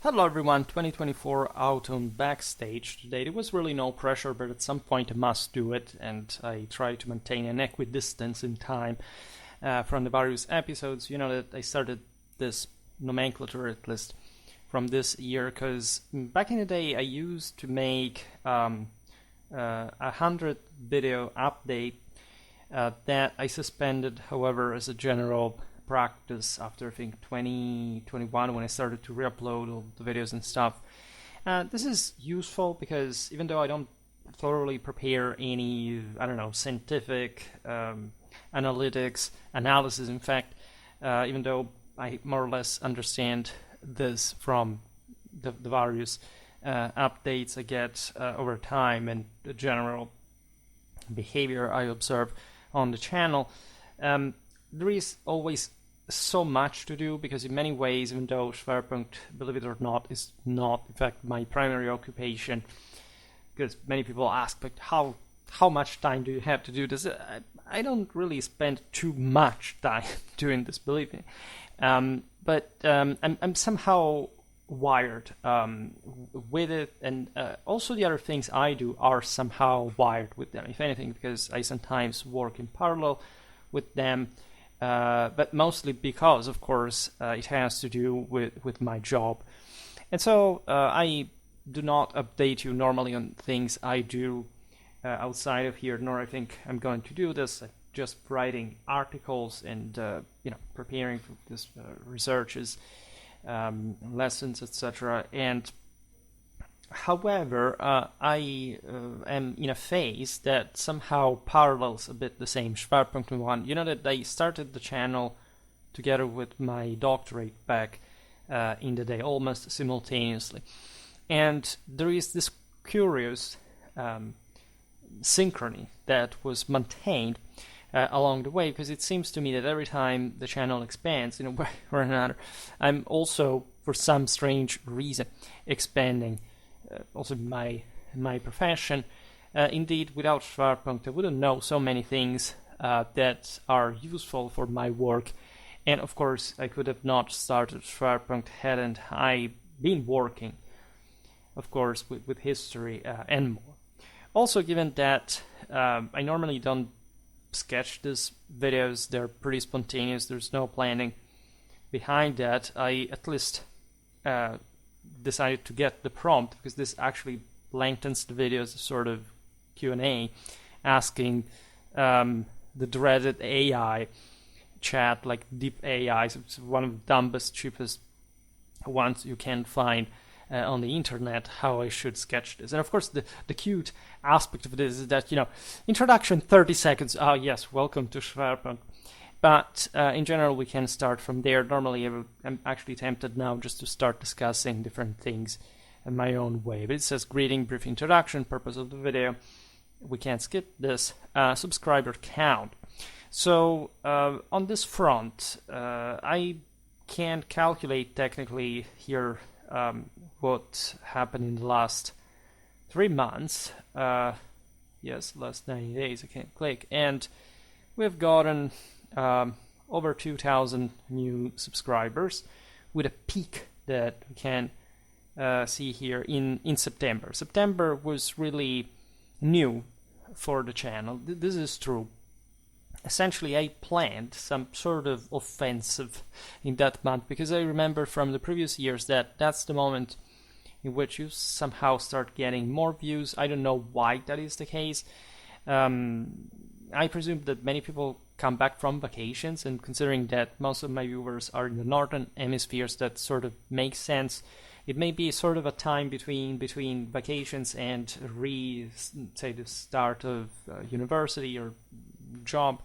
Hello everyone, 2024 out on backstage today. There was really no pressure, but at some point I must do it, and I try to maintain an equidistance in time from the various episodes. You know that I started this nomenclature at least from this year, because back in the day I used to make 100 video update that I suspended, however, as a general practice after I think 2021 when I started to re-upload all the videos and stuff. This is useful because even though I don't thoroughly prepare any, scientific analytics, analysis, in fact, even though I more or less understand this from the various updates I get over time and the general behavior I observe on the channel, there is always so much to do, because in many ways, even though Schwerpunkt, believe it or not, is not in fact my primary occupation, because many people ask, but how much time do you have to do this? I don't really spend too much time doing this, believe me, but I'm somehow wired with it, and also the other things I do are somehow wired with them, if anything, because I sometimes work in parallel with them. But mostly because, of course, it has to do with my job. And so I do not update you normally on things I do outside of here, nor I think I'm going to do this. I'm just writing articles and preparing for this researches, lessons, etc. And however, I am in a phase that somehow parallels a bit the same Schwerpunkt one. You know that I started the channel together with my doctorate back in the day, almost simultaneously. And there is this curious synchrony that was maintained along the way, because it seems to me that every time the channel expands in a way or another, I'm also, for some strange reason, expanding also my profession. Indeed, without Schwerpunkt, I wouldn't know so many things that are useful for my work. And of course, I could have not started Schwerpunkt hadn't I been working, of course, with history and more. Also, given that I normally don't sketch these videos, they're pretty spontaneous, there's no planning behind that, I at least decided to get the prompt, because this actually lengthens the video as a sort of Q&A, asking the dreaded AI chat, like deep AI. So it's one of the dumbest, cheapest ones you can find on the internet, how I should sketch this. And of course, the cute aspect of this is that, introduction 30 seconds. Oh yes, welcome to Schwerpunkt. But in general, we can start from there. Normally, I'm actually tempted now just to start discussing different things in my own way. But it says, greeting, brief introduction, purpose of the video. We can't skip this. Subscriber count. So on this front, I can't calculate technically here what happened in the last 3 months. Yes, last 90 days, I can't click. And we've gotten over 2,000 new subscribers, with a peak that we can see here in September. September was really new for the channel. This is true. Essentially, I planned some sort of offensive in that month, because I remember from the previous years that that's the moment in which you somehow start getting more views. I don't know why that is the case. I presume that many people come back from vacations, and considering that most of my viewers are in the northern hemispheres, that sort of makes sense. It may be sort of a time between vacations and the start of university or job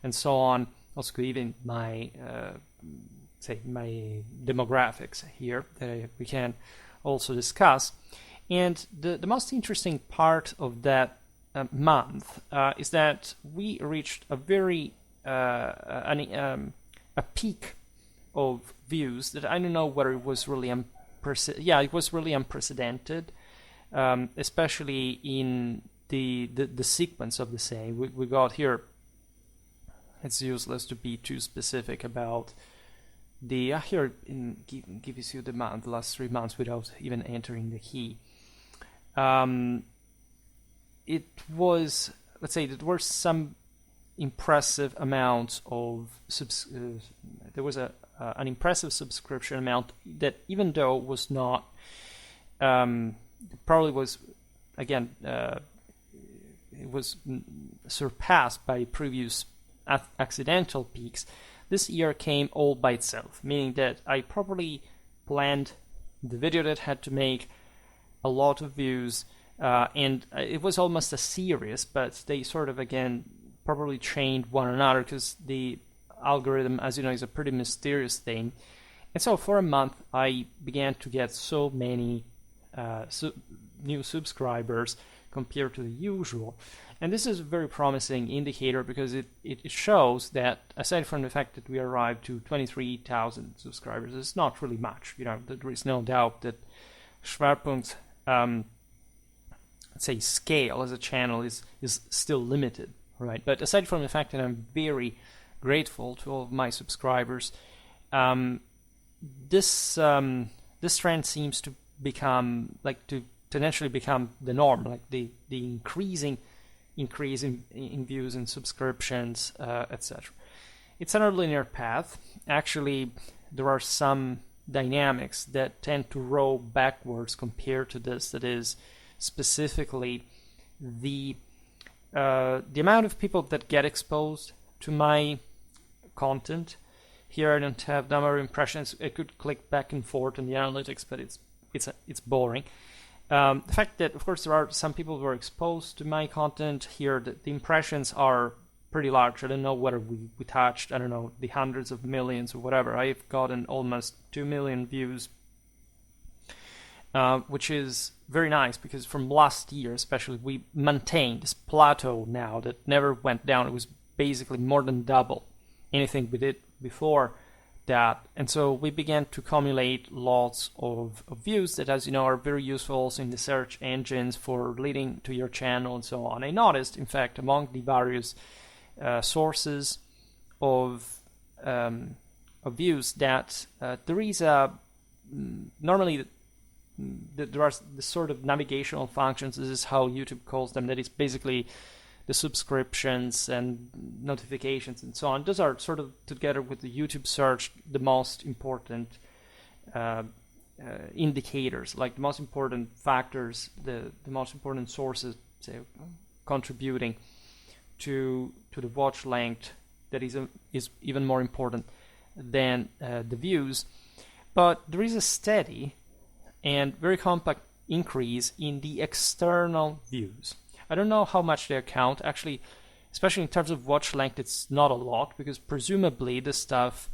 and so on. Also, even my my demographics here that we can also discuss. And the most interesting part of that month is that we reached a very a peak of views that I don't know whether it was really it was really unprecedented, especially in the sequence of the same. We got here. It's useless to be too specific about here gives you the last 3 months without even entering the key. It was, let's say, there were some impressive amounts of there was an impressive subscription amount that, even though was not probably was, again, it was surpassed by previous accidental peaks. This year came all by itself, meaning that I probably planned the video that had to make a lot of views, and it was almost a series, but they sort of, again, probably chained one another, because the algorithm, as you know, is a pretty mysterious thing. And so for a month I began to get so many new subscribers compared to the usual. And this is a very promising indicator, because it shows that, aside from the fact that we arrived to 23,000 subscribers, it's not really much. There is no doubt that Schwerpunkt, let's say, scale as a channel is still limited, right? But aside from the fact that I'm very grateful to all of my subscribers, this trend seems to become, like, to eventually become the norm, like the increasing increase in views and subscriptions, etc. It's not a linear path. Actually, there are some dynamics that tend to roll backwards compared to this. That is, specifically, the amount of people that get exposed to my content. Here I don't have number of impressions. I could click back and forth on the analytics, but it's boring. The fact that, of course, there are some people who are exposed to my content here, the impressions are pretty large. I don't know whether we touched, I don't know, the hundreds of millions or whatever. I've gotten almost 2 million views, which is very nice, because from last year especially, we maintained this plateau now that never went down. It was basically more than double anything we did before that. And so we began to accumulate lots of views that, as you know, are very useful also in the search engines for leading to your channel and so on. I noticed, in fact, among the various sources of views, that there is normally there are the sort of navigational functions. This is how YouTube calls them. That is basically the subscriptions and notifications and so on. Those are sort of, together with the YouTube search, the most important indicators, like the most important factors, the most important sources, say, contributing to the watch length, that is even more important than the views. But there is a steady and very compact increase in the external views. I don't know how much they account. Actually, especially in terms of watch length, it's not a lot, because presumably this stuff,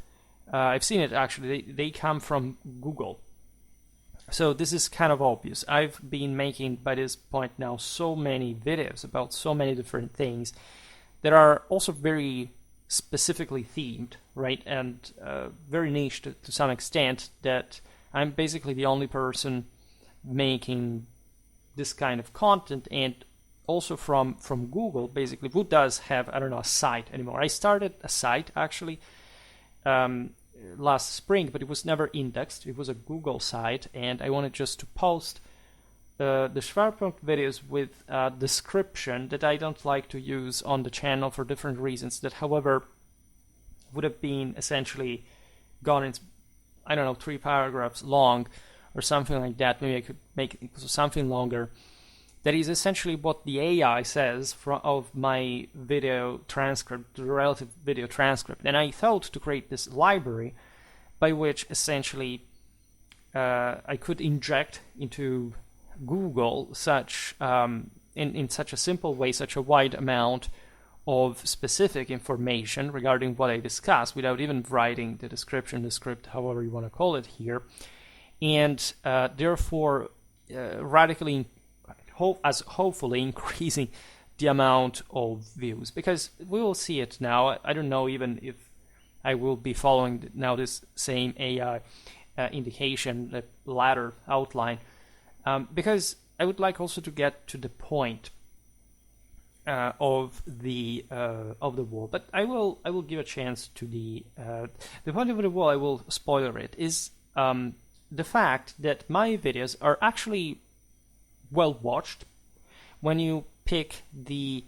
I've seen it actually, they come from Google. So this is kind of obvious. I've been making, by this point now, so many videos about so many different things that are also very specifically themed, right? And very niche to some extent, that I'm basically the only person making this kind of content. And also from Google, basically, who does have, I don't know, a site anymore. I started a site actually last spring, but it was never indexed. It was a Google site, and I wanted just to post the Schwerpunkt videos with a description that I don't like to use on the channel for different reasons, that, however, would have been essentially gone in, I don't know, 3 paragraphs long or something like that. Maybe I could make it something longer. That is essentially what the AI says of my video transcript, the relative video transcript. And I thought to create this library by which essentially I could inject into Google such, in such a simple way, such a wide amount of specific information regarding what I discuss, without even writing the description, the script, however you want to call it here. And therefore radically hopefully increasing the amount of views, because we will see it now. I don't know even if I will be following now this same AI indication, the ladder outline, because I would like also to get to the point of the wall. But I will give a chance to the point of the wall. I will spoiler it. Is the fact that my videos are actually well watched when you pick the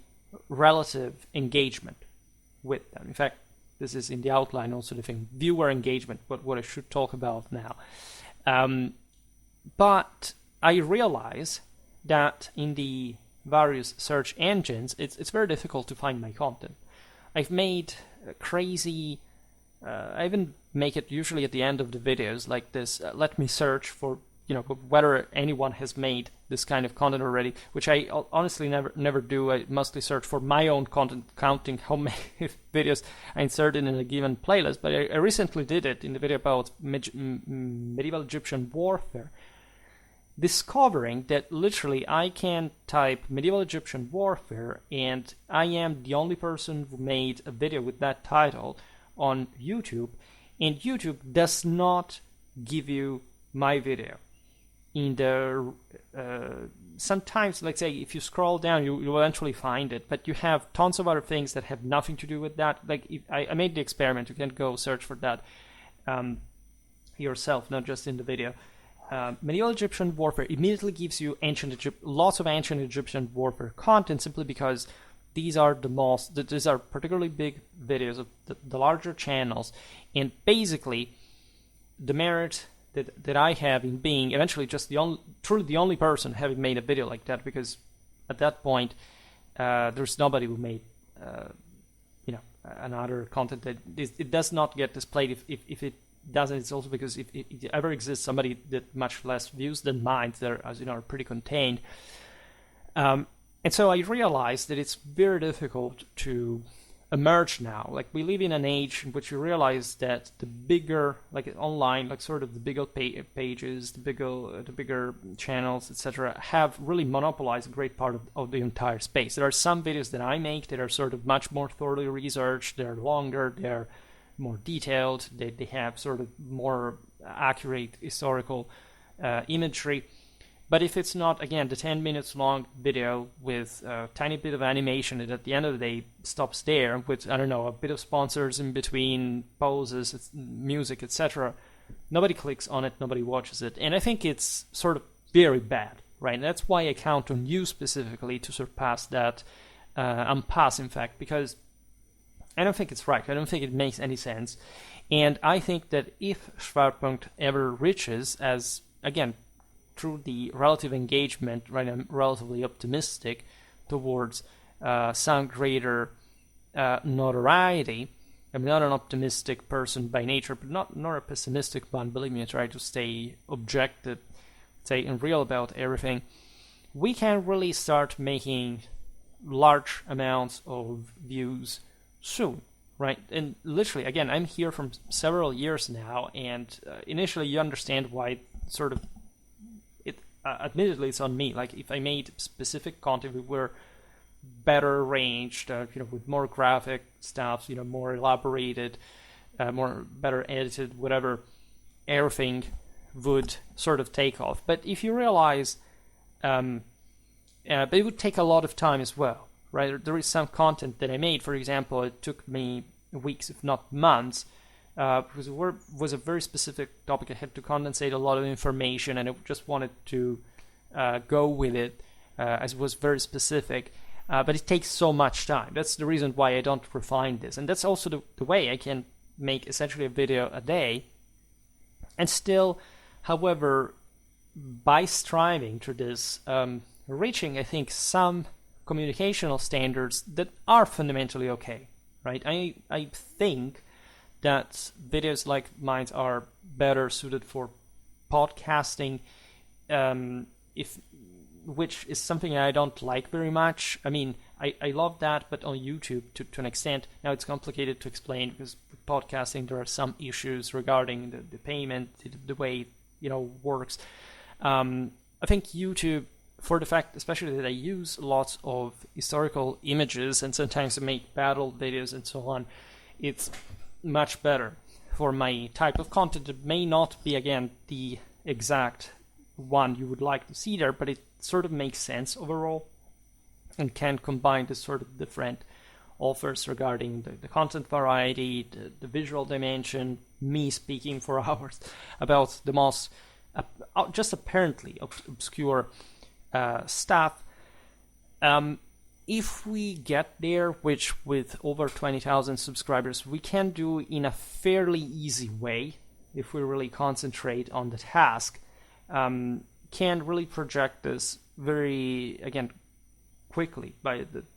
relative engagement with them. In fact, this is in the outline also the thing, viewer engagement, what I should talk about now. But I realize that in the various search engines, it's very difficult to find my content. I've made crazy, I even make it usually at the end of the videos like this, let me search for, whether anyone has made this kind of content already, which I honestly never do. I mostly search for my own content, counting how many videos I inserted in a given playlist. But I recently did it in the video about medieval Egyptian warfare, discovering that literally I can type medieval Egyptian warfare and I am the only person who made a video with that title on YouTube, and YouTube does not give you my video. In the sometimes, let's say, if you scroll down, you'll eventually find it, but you have tons of other things that have nothing to do with that. Like I made the experiment, you can go search for that yourself, not just in the video. Medieval Egyptian warfare immediately gives you lots of ancient Egyptian warfare content, simply because these are particularly big videos of the larger channels, and basically the merit that I have in being eventually just truly the only person having made a video like that, because at that point there's nobody who made another content that it does not get displayed. If it doesn't, it's also because if it ever exists somebody that much less views than mine, they're, as you know, are pretty contained. And so I realized that it's very difficult to emerge now. Like, we live in an age in which you realize that the bigger, like online, like sort of the bigger pages, the bigger channels, etc., have really monopolized a great part of the entire space. There are some videos that I make that are sort of much more thoroughly researched. They're longer. They're more detailed. They have sort of more accurate historical imagery. But if it's not, again, the 10 minutes long video with a tiny bit of animation that at the end of the day stops there, with, I don't know, a bit of sponsors in between, poses, music, etc., nobody clicks on it, nobody watches it. And I think it's sort of very bad, right? And that's why I count on you specifically to surpass that impasse, in fact, because I don't think it's right. I don't think it makes any sense. And I think that if Schwerpunkt ever reaches, as, again, through the relative engagement, right, I'm relatively optimistic towards some greater notoriety. I'm not an optimistic person by nature, but nor a pessimistic one. Believe me, I try to stay objective, say, and real about everything. We can really start making large amounts of views soon, right? And literally, again, I'm here from several years now, and initially you understand why sort of admittedly, it's on me. Like, if I made specific content, we were better arranged, with more graphic stuff, more elaborated, better edited, whatever, everything would sort of take off. But if you realize, but it would take a lot of time as well, right? There is some content that I made, for example, it took me weeks, if not months, because it was a very specific topic. I had to condensate a lot of information, and I just wanted to go with it, as it was very specific. But it takes so much time. That's the reason why I don't refine this. And that's also the way I can make essentially a video a day. And still, however, by striving to this, reaching, I think, some communicational standards that are fundamentally okay, right? I think that videos like mine are better suited for podcasting, which is something I don't like very much. I mean, I love that, but on YouTube to an extent. Now it's complicated to explain, because with podcasting there are some issues regarding the payment, the way it works. I think YouTube, for the fact especially that I use lots of historical images and sometimes I make battle videos and so on, it's much better for my type of content. It may not be, again, the exact one you would like to see there, but it sort of makes sense overall. and can combine the sort of different offers regarding the content variety, the visual dimension, me speaking for hours about the most just apparently obscure stuff. If we get there, which with over 20,000 subscribers, we can do in a fairly easy way, if we really concentrate on the task, can really project this very, again, quickly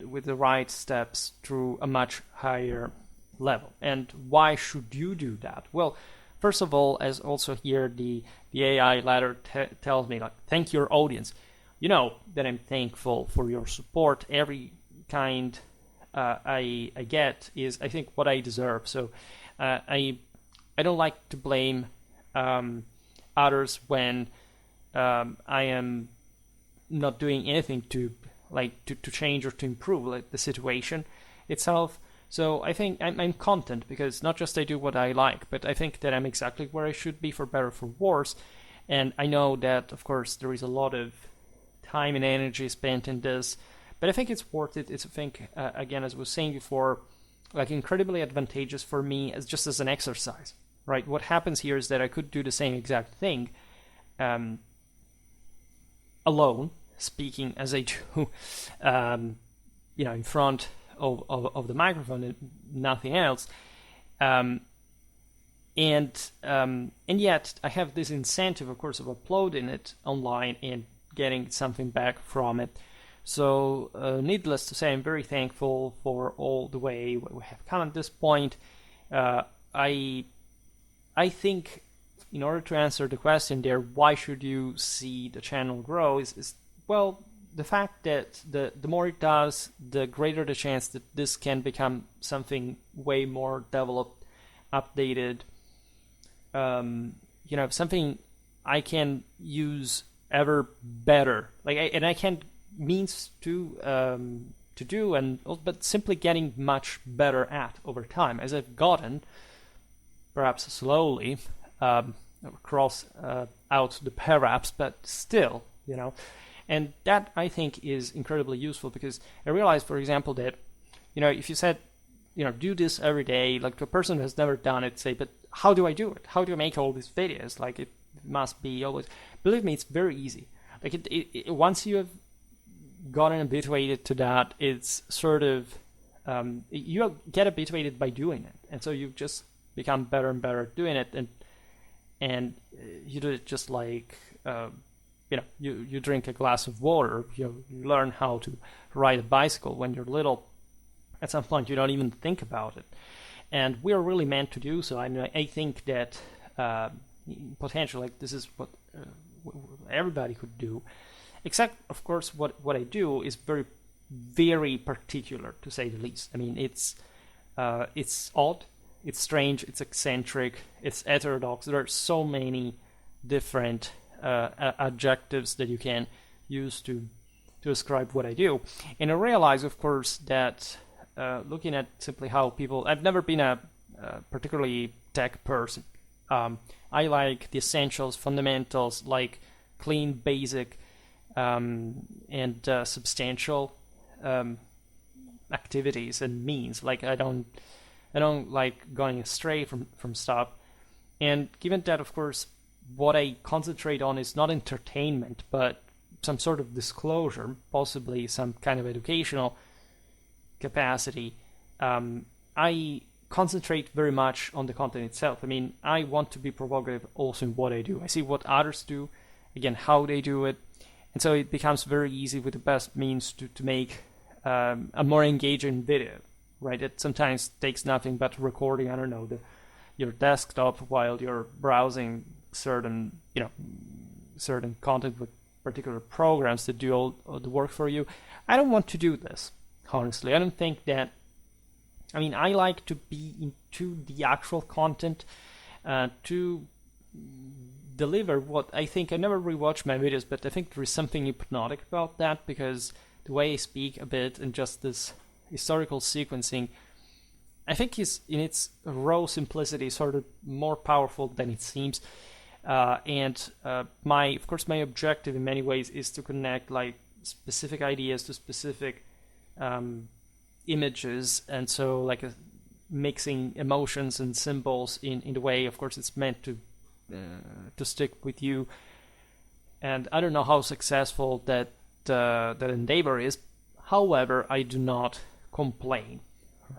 with the right steps through a much higher level. And why should you do that? Well, first of all, as also here the AI ladder tells me, like, thank your audience. You know that I'm thankful for your support. Every kind I get is, I think, what I deserve. So I don't like to blame others when I am not doing anything to change or to improve the situation itself. So I think I'm content because not just I do what I like, but I think that I'm exactly where I should be, for better or for worse. And I know that, of course, there is a lot of time and energy spent in this, but I think it's worth it. It's, I think, again, as I was saying before, like, incredibly advantageous for me as just as an exercise, right? What happens here is that I could do the same exact thing alone, speaking as I do, in front of the microphone and nothing else. And yet I have this incentive, of course, of uploading it online and getting something back from it. So needless to say, I'm very thankful for all the way we have come at this point. I think, in order to answer the question there, why should you see the channel grow, is well, the fact that the more it does, the greater the chance that this can become something way more developed, updated, something I can use ever better. And I can means to do, but simply getting much better at over time, as I've gotten, perhaps slowly, across out the perhaps, but still, And that, I think, is incredibly useful, because I realized, for example, that, if you said, do this every day, like, to a person who has never done it, say, but how do I do it? How do I make all these videos? Like, it must be always, believe me, it's very easy. Like, once you have gotten habituated to that, it's sort of, you get habituated by doing it. And so you just become better and better at doing it. And you do it just like, you drink a glass of water. You learn how to ride a bicycle when you're little. At some point, you don't even think about it, and we're really meant to do so. I think that potentially, like, this is what everybody could do, except, of course, what I do is very, very particular, to say the least. I mean, it's odd, it's strange, it's eccentric, it's heterodox. There are so many different adjectives that you can use to describe what I do. And I realize, of course, that looking at simply how people... I've never been a particularly tech person. I like the essentials, fundamentals, like clean, basic, and substantial activities and means. Like, I don't like going astray from stuff. And given that, of course, what I concentrate on is not entertainment, but some sort of disclosure, possibly some kind of educational capacity, I concentrate very much on the content itself. I mean, I want to be provocative also in what I do. I see what others do, again, how they do it, and so it becomes very easy with the best means to make a more engaging video, right? It sometimes takes nothing but recording, I don't know, your desktop while you're browsing certain content with particular programs that do all the work for you. I don't want to do this, honestly. I don't think that... I mean, I like to be into the actual content, to deliver what I think... I never rewatch my videos, but I think there is something hypnotic about that, because the way I speak a bit and just this historical sequencing, I think, is, in its raw simplicity, sort of more powerful than it seems. My objective in many ways is to connect, like, specific ideas to specific images, and so like mixing emotions and symbols in the way, of course, it's meant to stick with you. And I don't know how successful that endeavor is. However, I do not complain,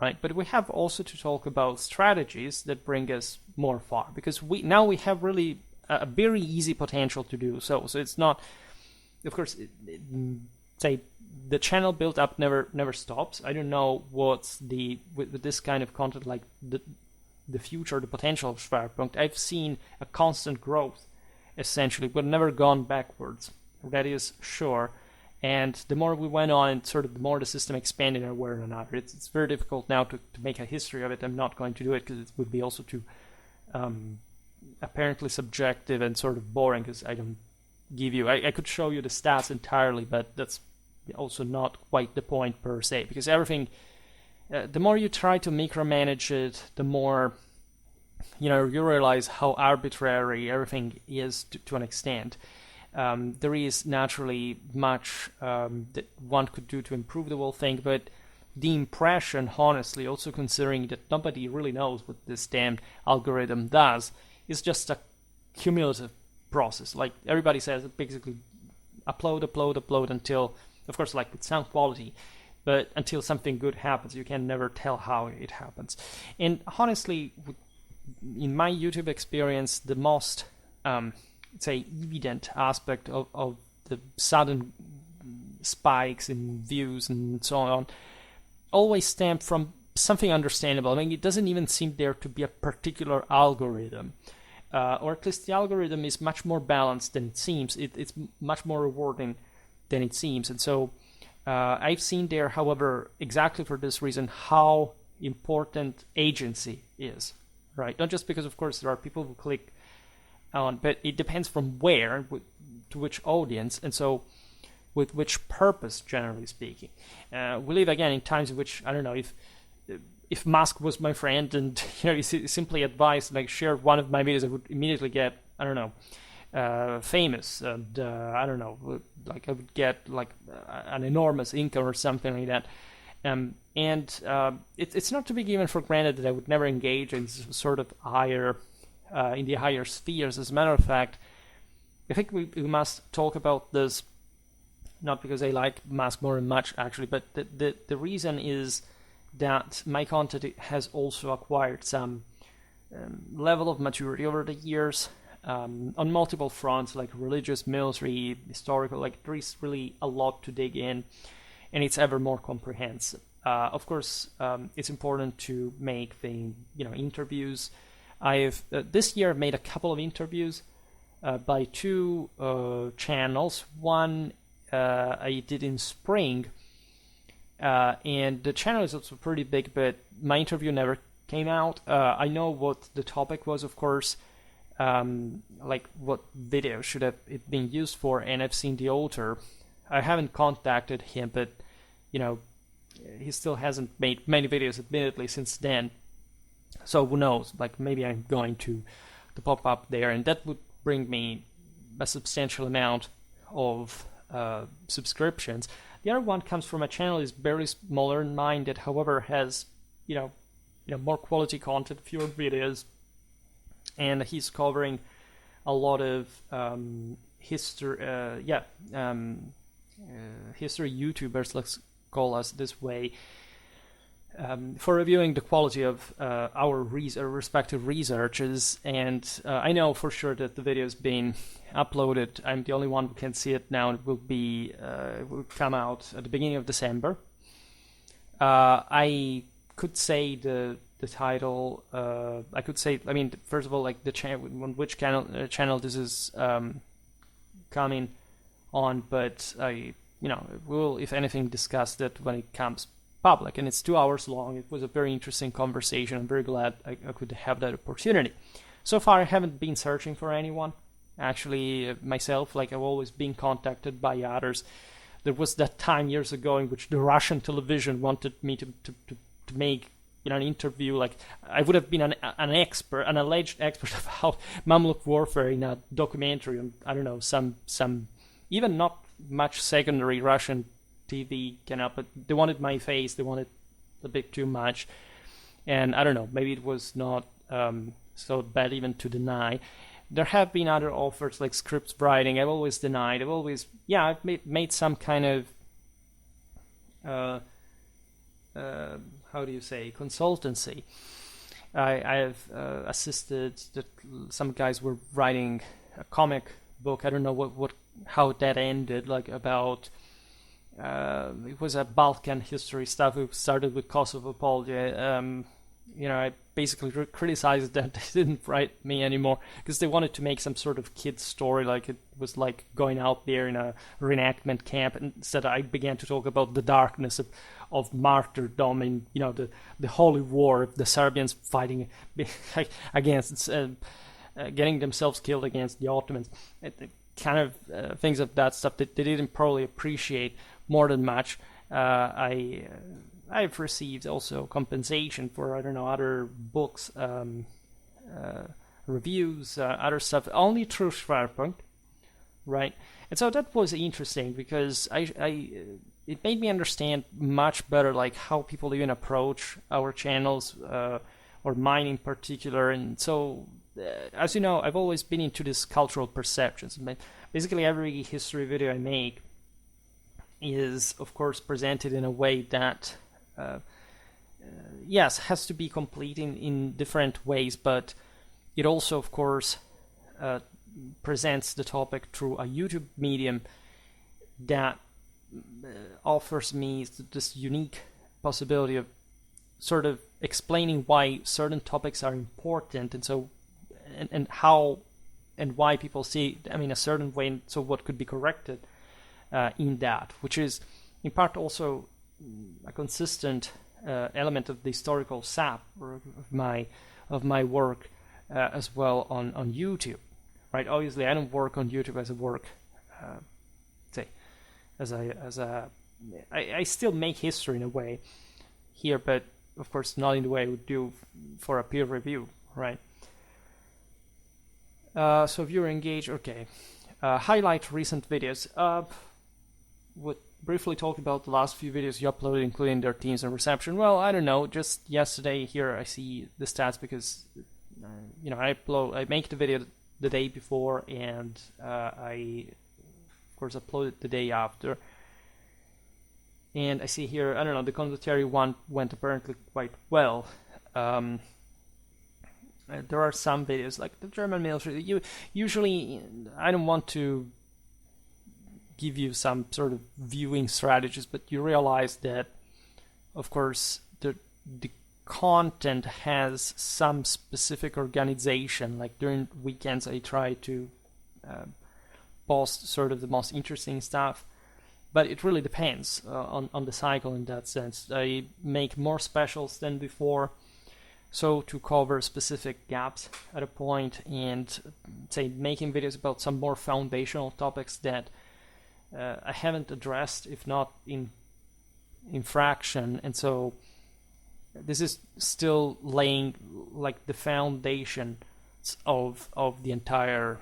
right? But we have also to talk about strategies that bring us more far, because we have really a very easy potential to do so. So it's not, of course, say the channel build up never stops. I don't know what's with this kind of content, like the future, the potential of Schwerpunkt. I've seen a constant growth, essentially, but never gone backwards. That is sure. And the more we went on, and sort of the more the system expanded in one another. It's very difficult now to make a history of it. I'm not going to do it because it would be also too apparently subjective and sort of boring, because I don't give you... I could show you the stats entirely, but that's also not quite the point per se, because everything... the more you try to micromanage it, the more you realize how arbitrary everything is to an extent. There is naturally much that one could do to improve the whole thing, but the impression, honestly, also considering that nobody really knows what this damned algorithm does, is just a cumulative process. Like everybody says, basically upload until, of course, like with sound quality, but until something good happens. You can never tell how it happens. And honestly, in my YouTube experience, the most say evident aspect of the sudden spikes in views and so on always stem from something understandable. I mean, it doesn't even seem there to be a particular algorithm, or at least the algorithm is much more balanced than it seems. It's much more rewarding than it seems. And so I've seen there, however, exactly for this reason, how important agency is, right? Not just because, of course, there are people who click on, but it depends from where, to which audience, and so with which purpose, generally speaking. We live again in times in which, I don't know, if Musk was my friend and he simply advised, like, share one of my videos, I would immediately get, I don't know, famous, and I don't know, like I would get like an enormous income or something like that. It's not to be given for granted that I would never engage in sort of higher, in the higher spheres. As a matter of fact, I think we must talk about this, not because I like Musk more than much, actually, but the reason is that my content has also acquired some level of maturity over the years, on multiple fronts, like religious, military, historical. Like there is really a lot to dig in, and it's ever more comprehensive. Of course, it's important to make the interviews. I've this year made a couple of interviews by two channels. One I did in spring, and the channel is also pretty big, but my interview never came out. I know what the topic was, of course, like what video should have it been used for, and I've seen the author. I haven't contacted him, but he still hasn't made many videos, admittedly, since then. So who knows? Like maybe I'm going to pop up there, and that would bring me a substantial amount of subscriptions. The other one comes from a channel is barely smaller than mine, that however has more quality content, fewer videos, and he's covering a lot of history YouTubers, let's call us this way, for reviewing the quality of our respective researches. And I know for sure that the video is being uploaded. I'm the only one who can see it now. It will come out at the beginning of December. I could say the title. I could say, I mean, first of all, like the channel, on which channel this is coming on, but I will, if anything, discuss that when it comes public. And it's 2 hours long. It was a very interesting conversation. I'm very glad I could have that opportunity. So far, I haven't been searching for anyone. Actually, myself, like I've always been contacted by others. There was that time years ago in which the Russian television wanted me to make an interview. Like I would have been an alleged expert about Mamluk warfare in a documentary on, I don't know, some even not much secondary Russian TV kind of, but they wanted my face, they wanted a bit too much, and I don't know, maybe it was not so bad even to deny. There have been other offers like script writing. I've always denied. I've made some kind of how do you say, consultancy. I've assisted that some guys were writing a comic book. I don't know how that ended, like about it was a Balkan history stuff. It started with Kosovo apology. I basically criticized that they didn't write me anymore because they wanted to make some sort of kid's story, like it was like going out there in a reenactment camp. And instead, I began to talk about the darkness of martyrdom in the holy war, the Serbians fighting against getting themselves killed against the Ottomans. Kind of things of that stuff that they didn't probably appreciate more than much. I've received also compensation for, I don't know, other books, reviews, other stuff, only through Schwerpunkt, right? And so that was interesting because it made me understand much better like how people even approach our channels, or mine in particular. And so, as you know, I've always been into this cultural perceptions. Basically, every history video I make is, of course, presented in a way that yes, has to be complete in different ways, but it also, of course, presents the topic through a YouTube medium that offers me this unique possibility of sort of explaining why certain topics are important, and so and how and why people see a certain way, and so what could be corrected in that, which is in part also a consistent element of the historical sap of my work as well on YouTube, right? Obviously, I don't work on YouTube as a work, I still make history in a way here, but of course not in the way I would do for a peer review, right? So viewer engage, okay. Highlight recent videos. Would briefly talk about the last few videos you uploaded, including their themes and reception. Well, I don't know. Just yesterday here, I see the stats because I make the video the day before, and I of course upload it the day after. And I see here, I don't know, the condottieri one went apparently quite well. There are some videos like the German military. Usually, I don't want to give you some sort of viewing strategies, but you realize that, of course, the content has some specific organization. Like during weekends, I try to post sort of the most interesting stuff, but it really depends on the cycle in that sense. I make more specials than before, so to cover specific gaps at a point, and say making videos about some more foundational topics that I haven't addressed, if not in fraction. And so this is still laying like the foundation of the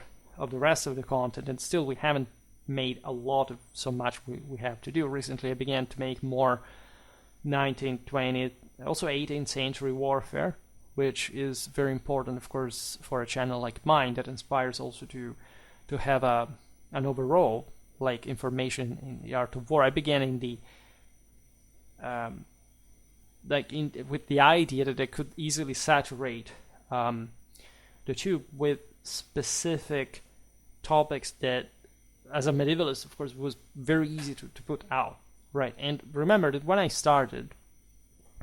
rest of the content, and still we haven't made a lot of so much we have to do. Recently I began to make more 19th, 20th, also 18th century warfare, which is very important, of course, for a channel like mine that inspires also to have an overall like information in the art of war. I began in the with the idea that I could easily saturate the tube with specific topics that, as a medievalist, of course, was very easy to put out, right? And remember that when I started,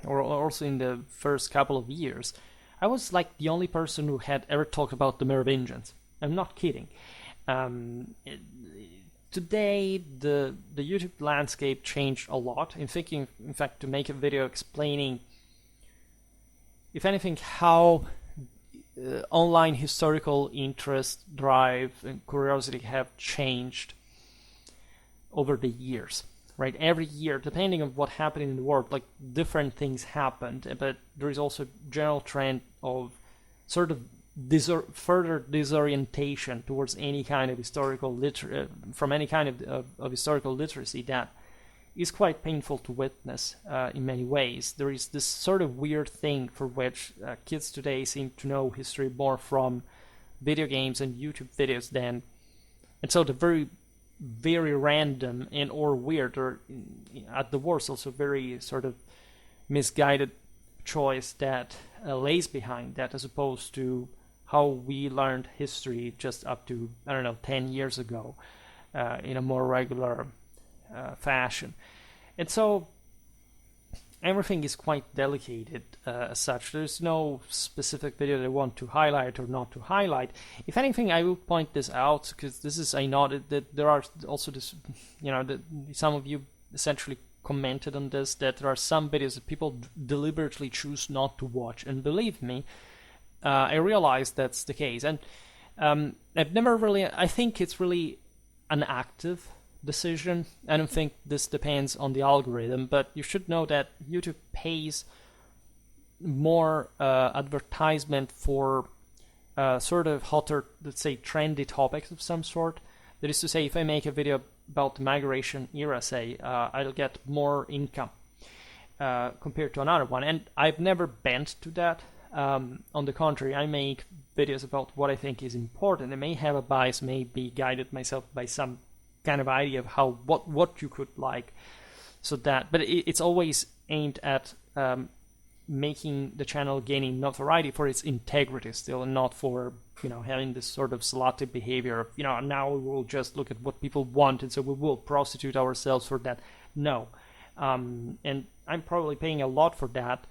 or also in the first couple of years, I was like the only person who had ever talked about the Merovingians. I'm not kidding. Today, the YouTube landscape changed a lot. In thinking, in fact, to make a video explaining, if anything, how online historical interest, drive, and curiosity have changed over the years, right? Every year, depending on what happened in the world, like different things happened, but there is also a general trend of sort of further disorientation towards any kind of historical from any kind of historical literacy that is quite painful to witness in many ways. There is this sort of weird thing for which kids today seem to know history more from video games and YouTube videos than, and so the very random and or weird, or at the worst also very sort of misguided choice that lays behind that, as opposed to how we learned history just up to, I don't know, 10 years ago in a more regular fashion. And so everything is quite delicate as such. There's no specific video that I want to highlight or not to highlight. If anything, I will point this out, because this is, I know that there are also this, that some of you essentially commented on this, that there are some videos that people deliberately choose not to watch. And believe me, I realize that's the case. And I've never really, I think it's really an active decision. I don't think this depends on the algorithm, but you should know that YouTube pays more advertisement for sort of hotter, let's say, trendy topics of some sort. That is to say, if I make a video about the migration era, say, I'll get more income compared to another one. And I've never bent to that. On the contrary, I make videos about what I think is important. I may have a bias, may be guided myself by some kind of idea of how what you could like, so that, but it's always aimed at making the channel gaining notoriety for its integrity still, and not for having this sort of selective behavior of now we will just look at what people want and so we will prostitute ourselves for that. No, and I'm probably paying a lot for that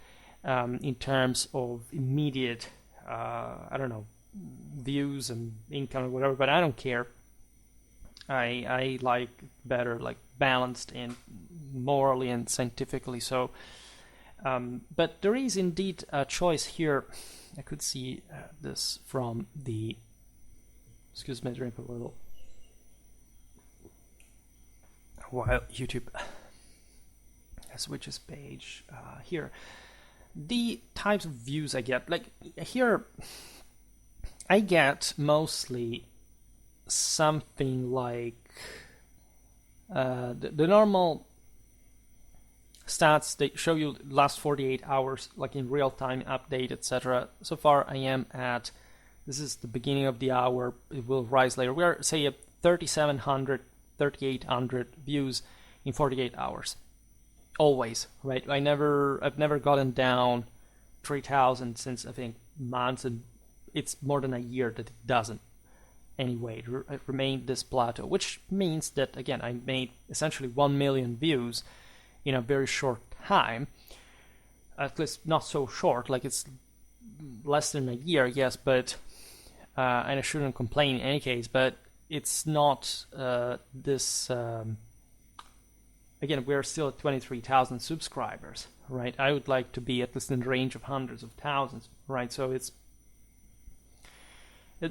in terms of immediate I don't know, views and income or whatever, but I don't care. I like better, like balanced and morally and scientifically so. But there is indeed a choice here. I could see this from the. Excuse me, drink a little. While YouTube switches page here. The types of views I get, like here, I get mostly something like the normal stats. They show you last 48 hours, like in real time update, etc. So far I am at, this is the beginning of the hour, it will rise later. We are, say, at 3,700 3,800 views in 48 hours, always, right? I've never gotten down 3,000 since, I think, months, and it's more than a year that it doesn't. Anyway, it remained this plateau, which means that, again, I made essentially 1 million views in a very short time. At least not so short, like it's less than a year, yes, but and I shouldn't complain in any case, but it's not this. Again, we're still at 23,000 subscribers, right? I would like to be at least in the range of hundreds of thousands, right? So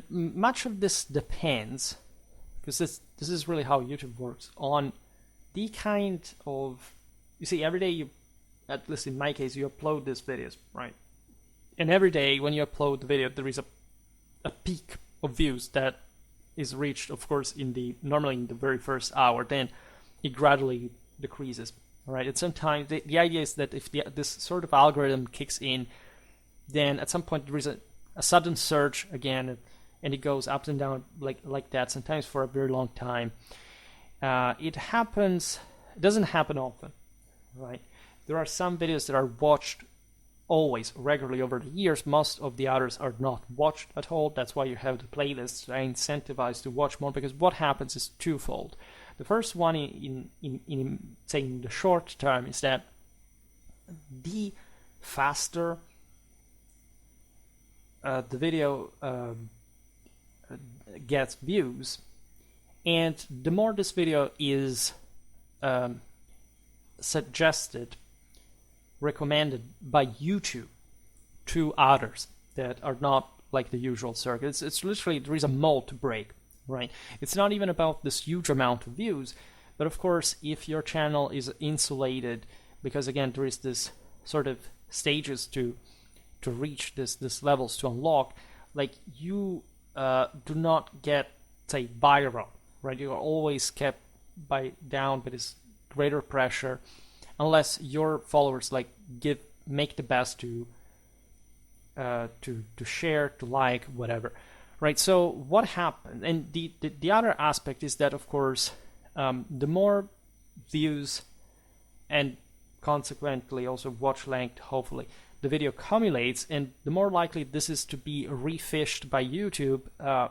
much of this depends, because this is really how YouTube works, on the kind of, you see, every day you, at least in my case, you upload these videos, right? And every day when you upload the video, there is a peak of views that is reached, of course, normally in the very first hour. Then it gradually decreases, right? And sometimes the idea is that if this sort of algorithm kicks in, then at some point there is a sudden surge again, and it goes up and down like that, sometimes for a very long time. It doesn't happen often, right? There are some videos that are watched always, regularly over the years. Most of the others are not watched at all. That's why you have the playlists. I incentivize to watch more, because what happens is twofold. The first one, in saying the short term, is that the faster the video gets views, and the more this video is suggested, recommended by YouTube to others that are not like the usual circuit. It's literally, there is a mold to break, right? It's not even about this huge amount of views, but of course, if your channel is insulated, because again, there is this sort of stages to reach this levels to unlock, like you do not get, say, viral, right? You are always kept down by this greater pressure unless your followers like make the best to share, to like, whatever, right? So what happened, and the other aspect is that, of course, the more views and consequently also watch length, hopefully, the video accumulates, and the more likely this is to be refished by YouTube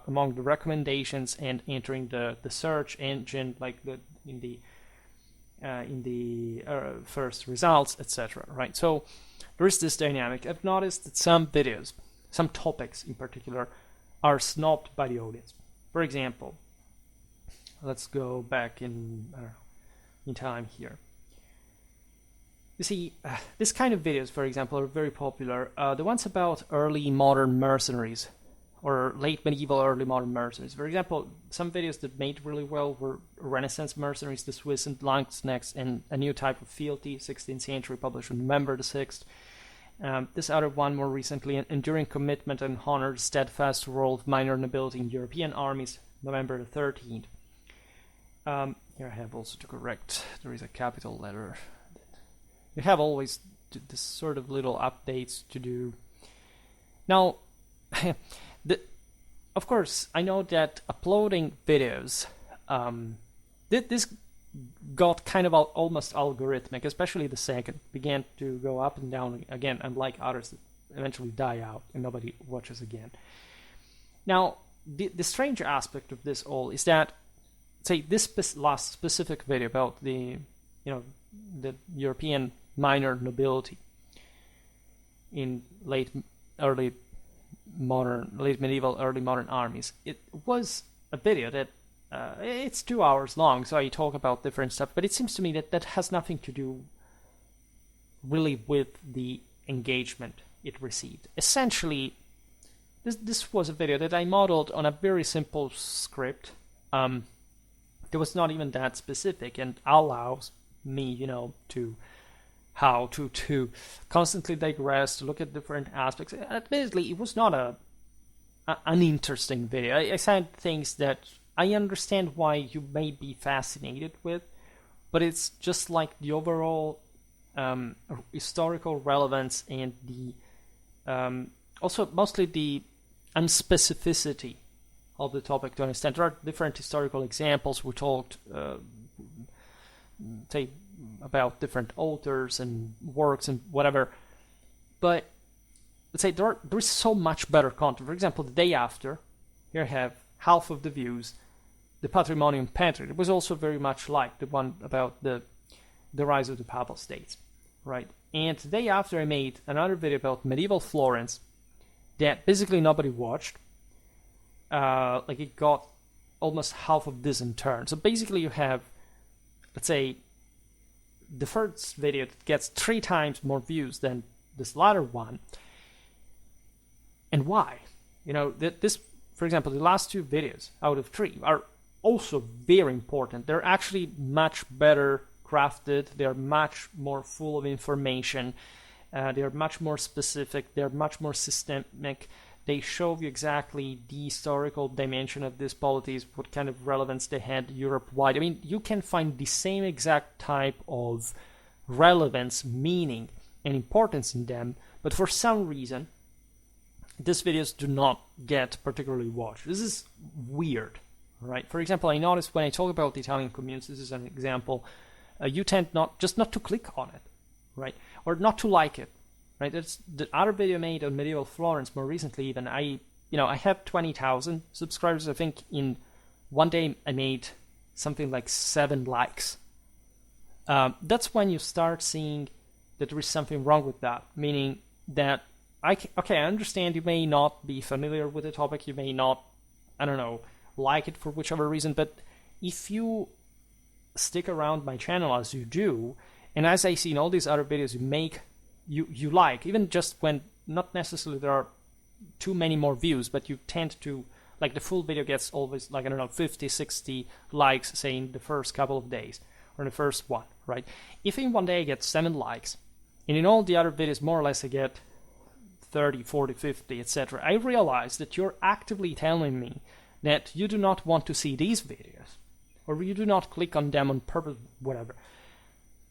among the recommendations and entering the search engine, like in the first results, etc. Right? So there is this dynamic. I've noticed that some videos, some topics in particular, are snubbed by the audience. For example, let's go back in time here. You see, this kind of videos, for example, are very popular. The ones about early modern mercenaries or late medieval, early modern mercenaries. For example, some videos that made really well were Renaissance mercenaries, the Swiss and Landsknechts, and a new type of fealty, 16th century, published on November the 6th. This other one more recently, Enduring Commitment and Honor, Steadfast Role of Minor Nobility in European Armies, November the 13th. Here I have also to correct, there is a capital letter. You have always this sort of little updates to do. Now, of course, I know that uploading videos, this got kind of almost algorithmic, especially the second, began to go up and down again, unlike others that eventually die out and nobody watches again. Now, the strange aspect of this all is that, say, this last specific video about the the European minor nobility in late medieval, early modern armies. It was a video that it's 2 hours long, so I talk about different stuff, but it seems to me that that has nothing to do really with the engagement it received. Essentially, this was a video that I modeled on a very simple script. That was not even that specific and allows me, to constantly digress, to look at different aspects. Admittedly, it was not an uninteresting video. I said things that I understand why you may be fascinated with, but it's just like the overall historical relevance and the also mostly the unspecificity of the topic to understand. There are different historical examples. We talked, say, about different authors and works and whatever, but let's say there is so much better content. For example, the day after, here I have half of the views, the Patrimonium Patriot. It was also very much like the one about the rise of the Papal States, right? And the day after, I made another video about medieval Florence that basically nobody watched. Like, it got almost half of this in turn. So basically you have, let's say, the first video that gets 3 times more views than this latter one. And why? This, for example, the last 2 videos out of 3 are also very important. They're actually much better crafted. They're much more full of information. They're much more specific. They're much more systemic. They show you exactly the historical dimension of these polities, what kind of relevance they had Europe-wide. I mean, you can find the same exact type of relevance, meaning, and importance in them, but for some reason, these videos do not get particularly watched. This is weird, right? For example, I noticed when I talk about the Italian communes, this is an example, you tend not to click on it, right? Or not to like it. Right, that's the other video made on medieval Florence more recently. Even I have 20,000 subscribers. I think in one day I made something like 7 likes. That's when you start seeing that there is something wrong with that. Meaning that I understand you may not be familiar with the topic, you may not, like it for whichever reason. But if you stick around my channel as you do, and as I see in all these other videos you make. You like, even just when not necessarily there are too many more views, but you tend to, like, the full video gets always, like, 50, 60 likes, say, in the first couple of days, or in the first one, right? If in one day I get 7 likes, and in all the other videos more or less I get 30, 40, 50, etc., I realize that you're actively telling me that you do not want to see these videos, or you do not click on them on purpose, whatever.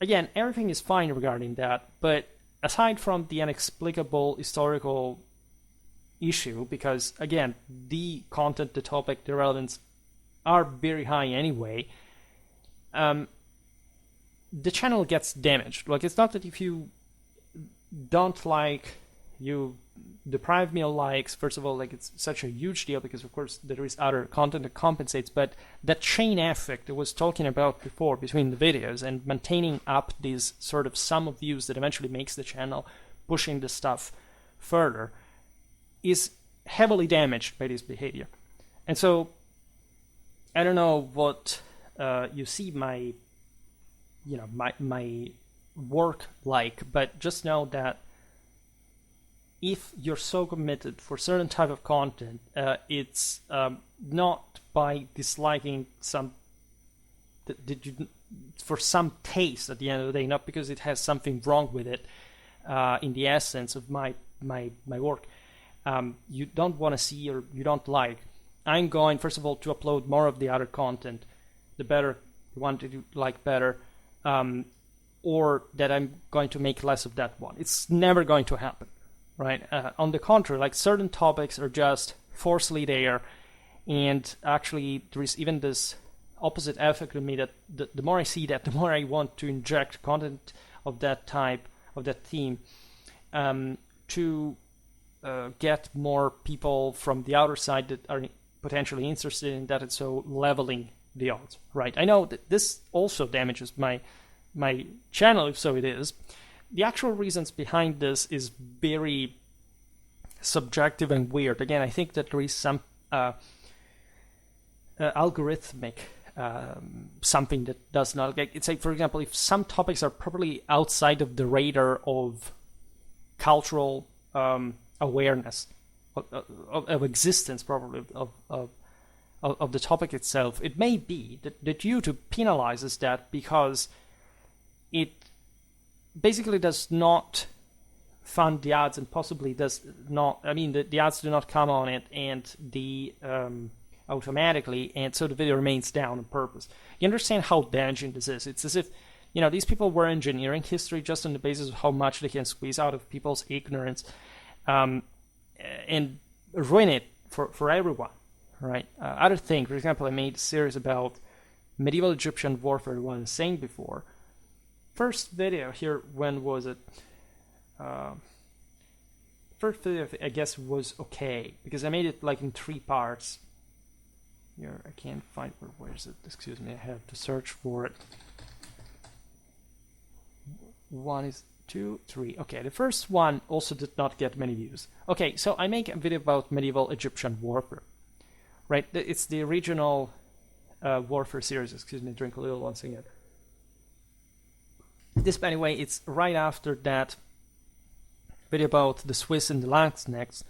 again, everything is fine regarding that, but aside from the inexplicable historical issue, because again, the content, the topic, the relevance are very high anyway, the channel gets damaged. Like, it's not that if you don't like, you deprive me of likes. First of all, like, it's such a huge deal because of course there is other content that compensates, but that chain effect I was talking about before between the videos and maintaining up this sort of sum of views that eventually makes the channel pushing the stuff further is heavily damaged by this behavior. And so I don't know what you see my work like, but just know that if you're so committed for certain type of content, it's not by disliking some for some taste at the end of the day, not because it has something wrong with it in the essence of my work. You don't want to see or you don't like. I'm going, first of all, to upload more of the other content, the better you want to like better, or that I'm going to make less of that one. It's never going to happen. Right. On the contrary, like, certain topics are just forcefully there, and actually there is even this opposite effect in me that the more I see that, the more I want to inject content of that type, of that theme, to get more people from the outer side that are potentially interested in that. It's so leveling the odds. Right. I know that this also damages my channel, if so it is. The actual reasons behind this is very subjective and weird. Again, I think that there is some algorithmic something that does not. It's like, for example, if some topics are probably outside of the radar of cultural awareness, of existence, probably of the topic itself, it may be that YouTube penalizes that because it basically does not fund the ads, and possibly does not. I mean, the ads do not come on it, and the automatically, and so the video remains down on purpose. You understand how damaging this is? It's as if, these people were engineering history just on the basis of how much they can squeeze out of people's ignorance, and ruin it for everyone, right? Other thing, for example, I made a series about medieval Egyptian warfare, what I was saying before. First video here, when was it? First video, I guess, was okay, because I made it like in 3 parts. Here, I can't find, where is it? Excuse me, I have to search for it. 1 is 2, 3. Okay, the first one also did not get many views. Okay, so I make a video about medieval Egyptian warfare, right? It's the original warfare series. Excuse me, drink a little once again. This, by the way, it's right after that video about the Swiss and the Landsknechts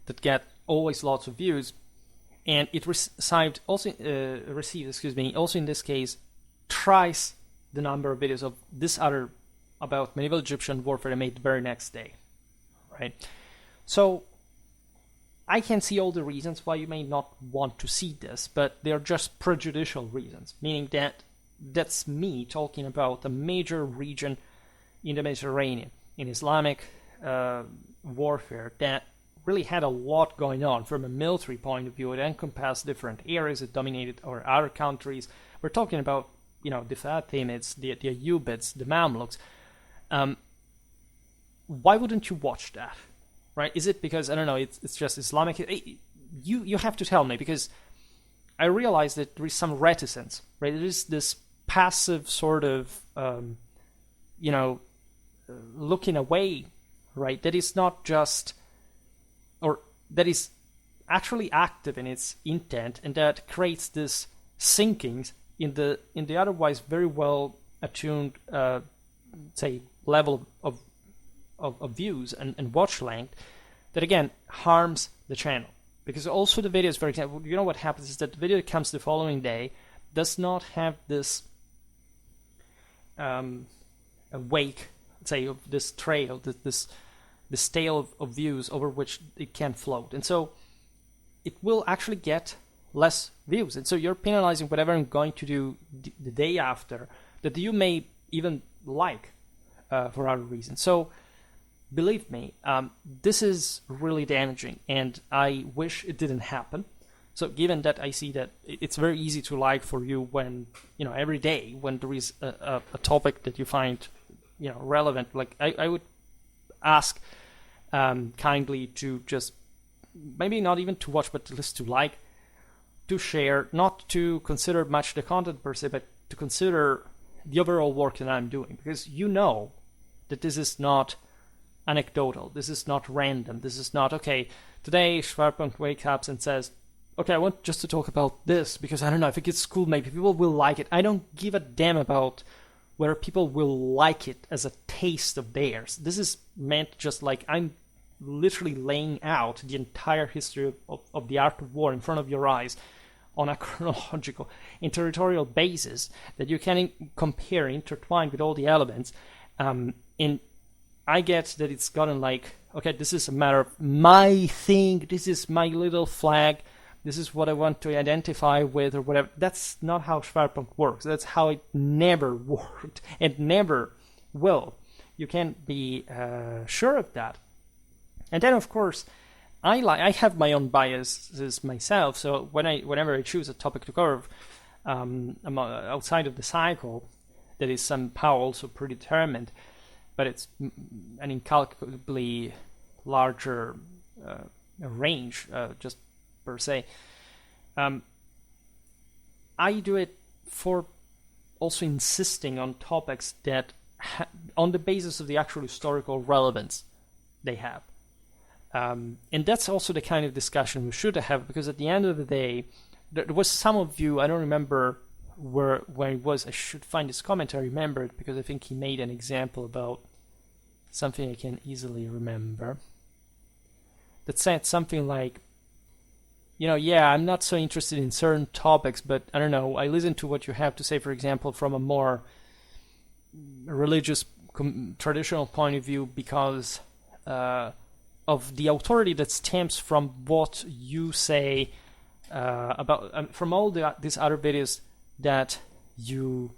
that get always lots of views, and it received also in this case thrice the number of videos of this other about medieval Egyptian warfare I made the very next day, right? So I can see all the reasons why you may not want to see this, but they're just prejudicial reasons, meaning that that's me talking about a major region in the Mediterranean, in Islamic warfare, that really had a lot going on from a military point of view. It encompassed different areas, it dominated or other countries. We're talking about, the Fatimids, the Ayyubids, the Mamluks. Why wouldn't you watch that, right? Is it because, I don't know, it's just Islamic? You have to tell me, because I realize that there is some reticence, right? There is this passive sort of, looking away, right? That is not just, or that is actually active in its intent, and that creates this sinkings in the otherwise very well attuned, say, level of views and watch length, that again harms the channel. Because also the videos, for example, what happens is that the video that comes the following day does not have this a wake, say, of this trail, this tail of views over which it can float. And so it will actually get less views. And so you're penalizing whatever I'm going to do the day after, that you may even like for other reasons. So believe me, this is really damaging, and I wish it didn't happen. So given that I see that it's very easy to like for you when, every day when there is a topic that you find, relevant, like I would ask kindly to just maybe not even to watch, but at least to like, to share, not to consider much the content per se, but to consider the overall work that I'm doing, because that this is not anecdotal, this is not random, this is not, okay, today Schwerpunkt wakes up and says, okay, I want just to talk about this, because I don't know, if it gets cool, maybe people will like it. I don't give a damn about whether people will like it as a taste of theirs. This is meant just like I'm literally laying out the entire history of the art of war in front of your eyes on a chronological and territorial basis that you can compare, intertwine with all the elements. And I get that it's gotten like, okay, this is a matter of my thing, this is my little flag, this is what I want to identify with or whatever. That's not how Schwerpunkt works. That's how it never worked and never will. You can be sure of that. And then, of course, I have my own biases myself. So whenever I choose a topic to cover outside of the cycle, that is somehow also predetermined, but it's an incalculably larger range, just per se. I do it for also insisting on topics that, on the basis of the actual historical relevance they have. And that's also the kind of discussion we should have, because at the end of the day, there was some of you, I don't remember where it was, I should find this comment, I remember it because I think he made an example about something I can easily remember, that said something like, I'm not so interested in certain topics, but I don't know, I listen to what you have to say, for example, from a more religious, traditional point of view, because of the authority that stems from what you say about from all these other videos that you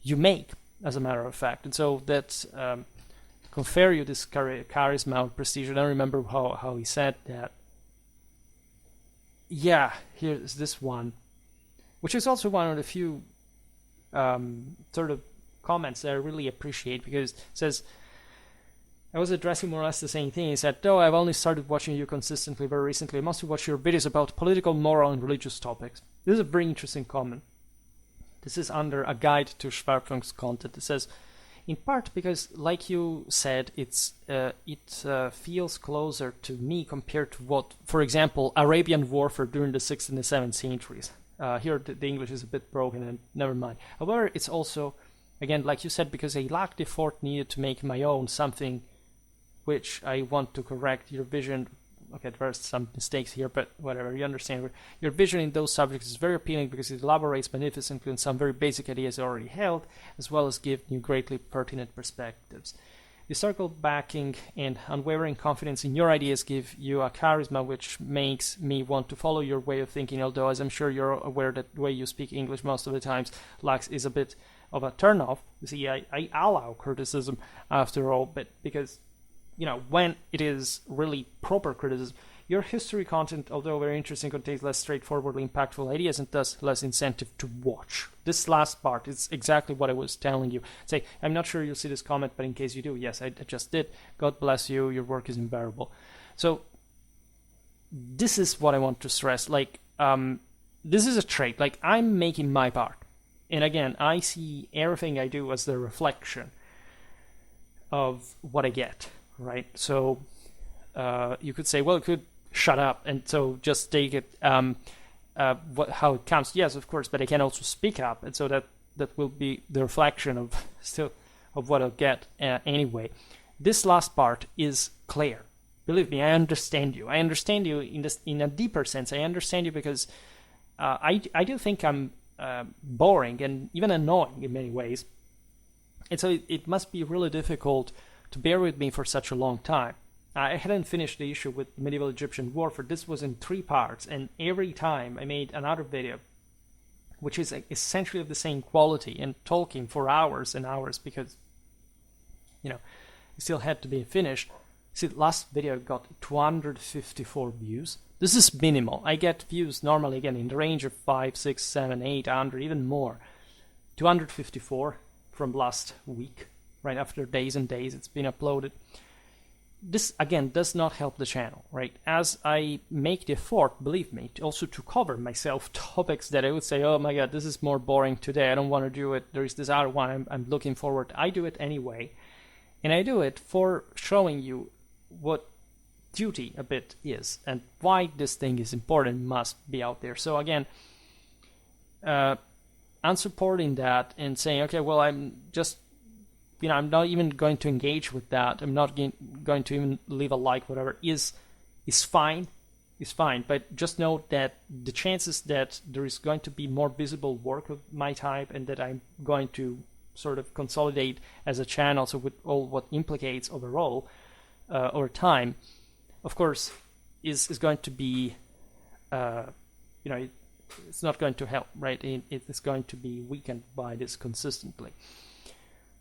make, as a matter of fact. And so that confer you this charisma or prestige. I don't remember how he said that. Yeah, here's this one, which is also one of the few sort of comments that I really appreciate, because it says, I was addressing more or less the same thing. He said, though I've only started watching you consistently very recently, I mostly watch your videos about political, moral, and religious topics. This is a very interesting comment. This is under a guide to Schwerpunkt's content. It says, in part because, like you said, it feels closer to me compared to what, for example, Arabian warfare during the 6th and the 7th centuries. Here the English is a bit broken, and never mind. However, it's also, again, like you said, because I lacked the effort needed to make my own something which I want to correct your vision. Okay, there are some mistakes here, but whatever, you understand. Your vision in those subjects is very appealing because it elaborates magnificently on some very basic ideas already held, as well as give new greatly pertinent perspectives. The historical backing and unwavering confidence in your ideas give you a charisma which makes me want to follow your way of thinking, although, as I'm sure you're aware, that the way you speak English most of the times is a bit of a turn-off. You see, I allow criticism after all, but because, when it is really proper criticism, your history content, although very interesting, contains less straightforwardly impactful ideas and thus less incentive to watch. This last part is exactly what I was telling you. Say, I'm not sure you'll see this comment, but in case you do, yes, I just did. God bless you. Your work is invaluable. So this is what I want to stress. This is a trait. I'm making my part. And again, I see everything I do as the reflection of what I get. Right, so you could say, well, it could shut up, and so just take it how it comes. Yes, of course, but I can also speak up, and so that will be the reflection of what I'll get anyway. This last part is clear. Believe me, I understand you. I understand you in a deeper sense. I understand you because I do think I'm boring and even annoying in many ways, and so it must be really difficult to bear with me for such a long time. I hadn't finished the issue with medieval Egyptian warfare. This was in 3 parts, and every time I made another video which is essentially of the same quality, and talking for hours and hours because, it still had to be finished. See, the last video got 254 views. This is minimal. I get views normally, again, in the range of 5, 6, 7, 800, even more. 254 from last week, right after days and days it's been uploaded. This, again, does not help the channel, right? As I make the effort, believe me, also to cover myself topics that I would say, oh my god, this is more boring today, I don't want to do it, there is this other one I'm looking forward to. I do it anyway, and I do it for showing you what duty a bit is and why this thing is important, must be out there. So again, I'm supporting that and saying, okay, well, I'm just, I'm not even going to engage with that. I'm not going to even leave a like, whatever, is fine. Is fine. But just note that the chances that there is going to be more visible work of my type and that I'm going to sort of consolidate as a channel, so with all what implicates overall over time, of course, is going to be, it's not going to help, right? It is going to be weakened by this consistently.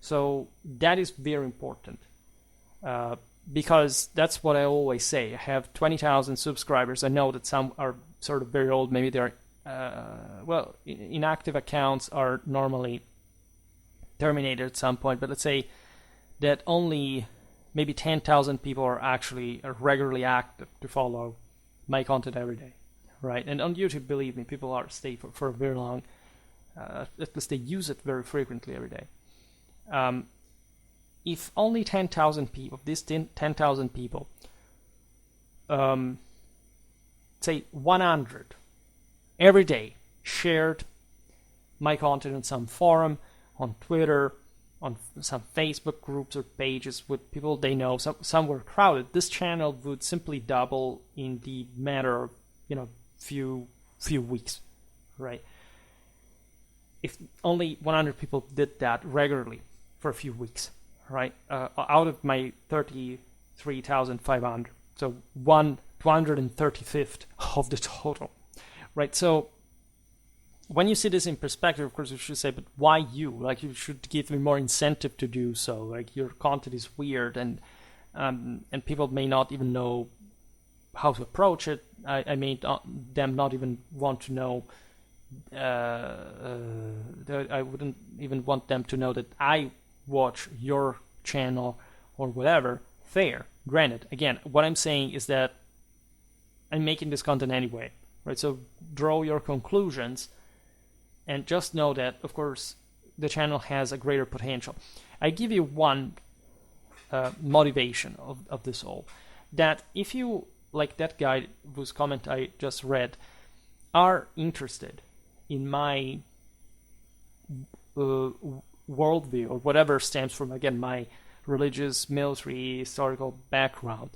So that is very important because that's what I always say. I have 20,000 subscribers. I know that some are sort of very old. Maybe they're, inactive accounts are normally terminated at some point. But let's say that only maybe 10,000 people are regularly active to follow my content every day, right? And on YouTube, believe me, people stay for very long. At least they use it very frequently every day. If only 10,000 people, these 10,000 people, say 100 every day shared my content on some forum, on Twitter, on some Facebook groups or pages with people they know, some were crowded, this channel would simply double in the matter of, few weeks, right? If only 100 people did that regularly for a few weeks, right? Out of my 33,500, so 235th of the total, right? So when you see this in perspective, of course, you should say, but why you? Like, you should give me more incentive to do so. Like, your content is weird, and people may not even know how to approach it. I may them not even want to know. I wouldn't even want them to know that I watch your channel or whatever. Fair, granted. Again, what I'm saying is that I'm making this content anyway, right? So draw your conclusions. And just know that, of course, the channel has a greater potential. I give you one motivation of this all. That if you, like that guy whose comment I just read, are interested in my worldview, or whatever stems from, again, my religious, military, historical background,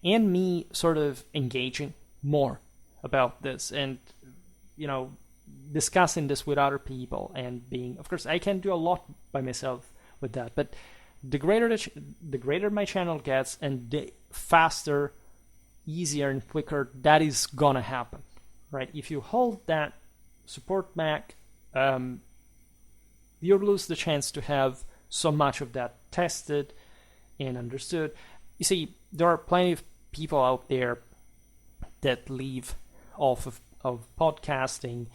and me sort of engaging more about this and, discussing this with other people and being, of course, I can do a lot by myself with that, but the greater my channel gets and the faster, easier and quicker that is gonna happen, right? If you hold that support back, you lose the chance to have so much of that tested and understood. You see, there are plenty of people out there that live off of podcasting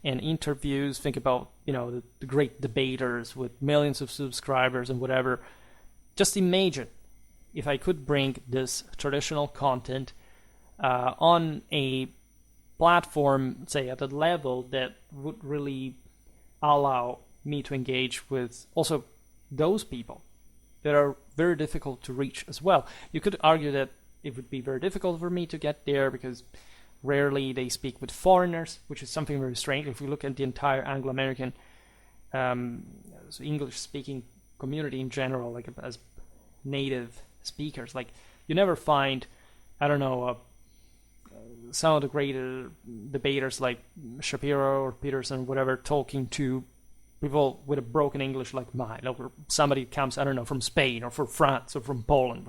and interviews. Think about, the great debaters with millions of subscribers and whatever. Just imagine if I could bring this traditional content on a platform, say at a level that would really allow me to engage with also those people that are very difficult to reach as well. You could argue that it would be very difficult for me to get there because rarely they speak with foreigners, which is something very strange. If we look at the entire Anglo-American, so English-speaking community in general, like as native speakers, like you never find, I don't know, some of the greater debaters like Shapiro or Peterson, whatever, talking to people with a broken English like mine, or somebody comes, I don't know, from Spain or from France or from Poland,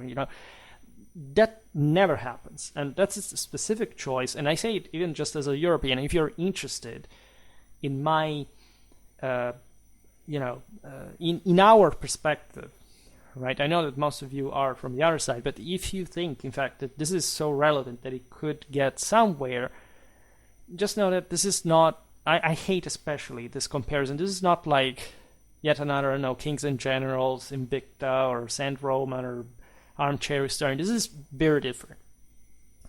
that never happens. And that's a specific choice. And I say it even just as a European, if you're interested in my, in our perspective, right? I know that most of you are from the other side, but if you think, in fact, that this is so relevant that it could get somewhere, just know that this is not, I hate especially this comparison. This is not like yet another, I don't know, Kings and Generals, Invicta, or Saint Roman, or Armchair Historian. This is very different,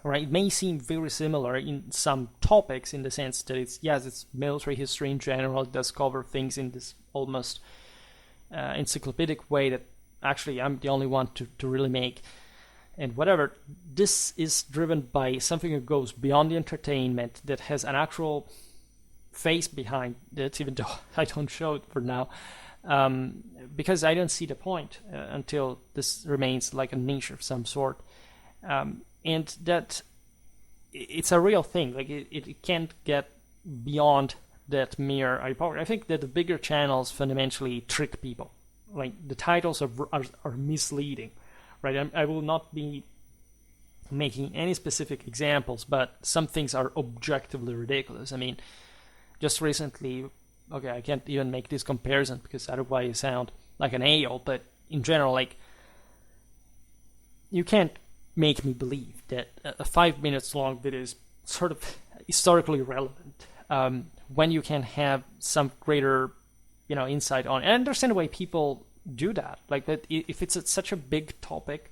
right? It may seem very similar in some topics in the sense that it's military history in general. It does cover things in this almost encyclopedic way that actually I'm the only one to really make. And whatever, this is driven by something that goes beyond the entertainment, that has an actual face behind it, even though I don't show it for now, because I don't see the point until this remains like a niche of some sort. And that it's a real thing. Like it can't get beyond that mere hypocrisy. I think that the bigger channels fundamentally trick people. Like the titles are misleading, right? I will not be making any specific examples, but some things are objectively ridiculous. I mean, just recently, okay, I can't even make this comparison because otherwise I sound like an a-hole, but in general, like, you can't make me believe that a 5 minutes long video is sort of historically relevant when you can have some greater, insight on it. I understand the way people do that. Like, that if it's such a big topic,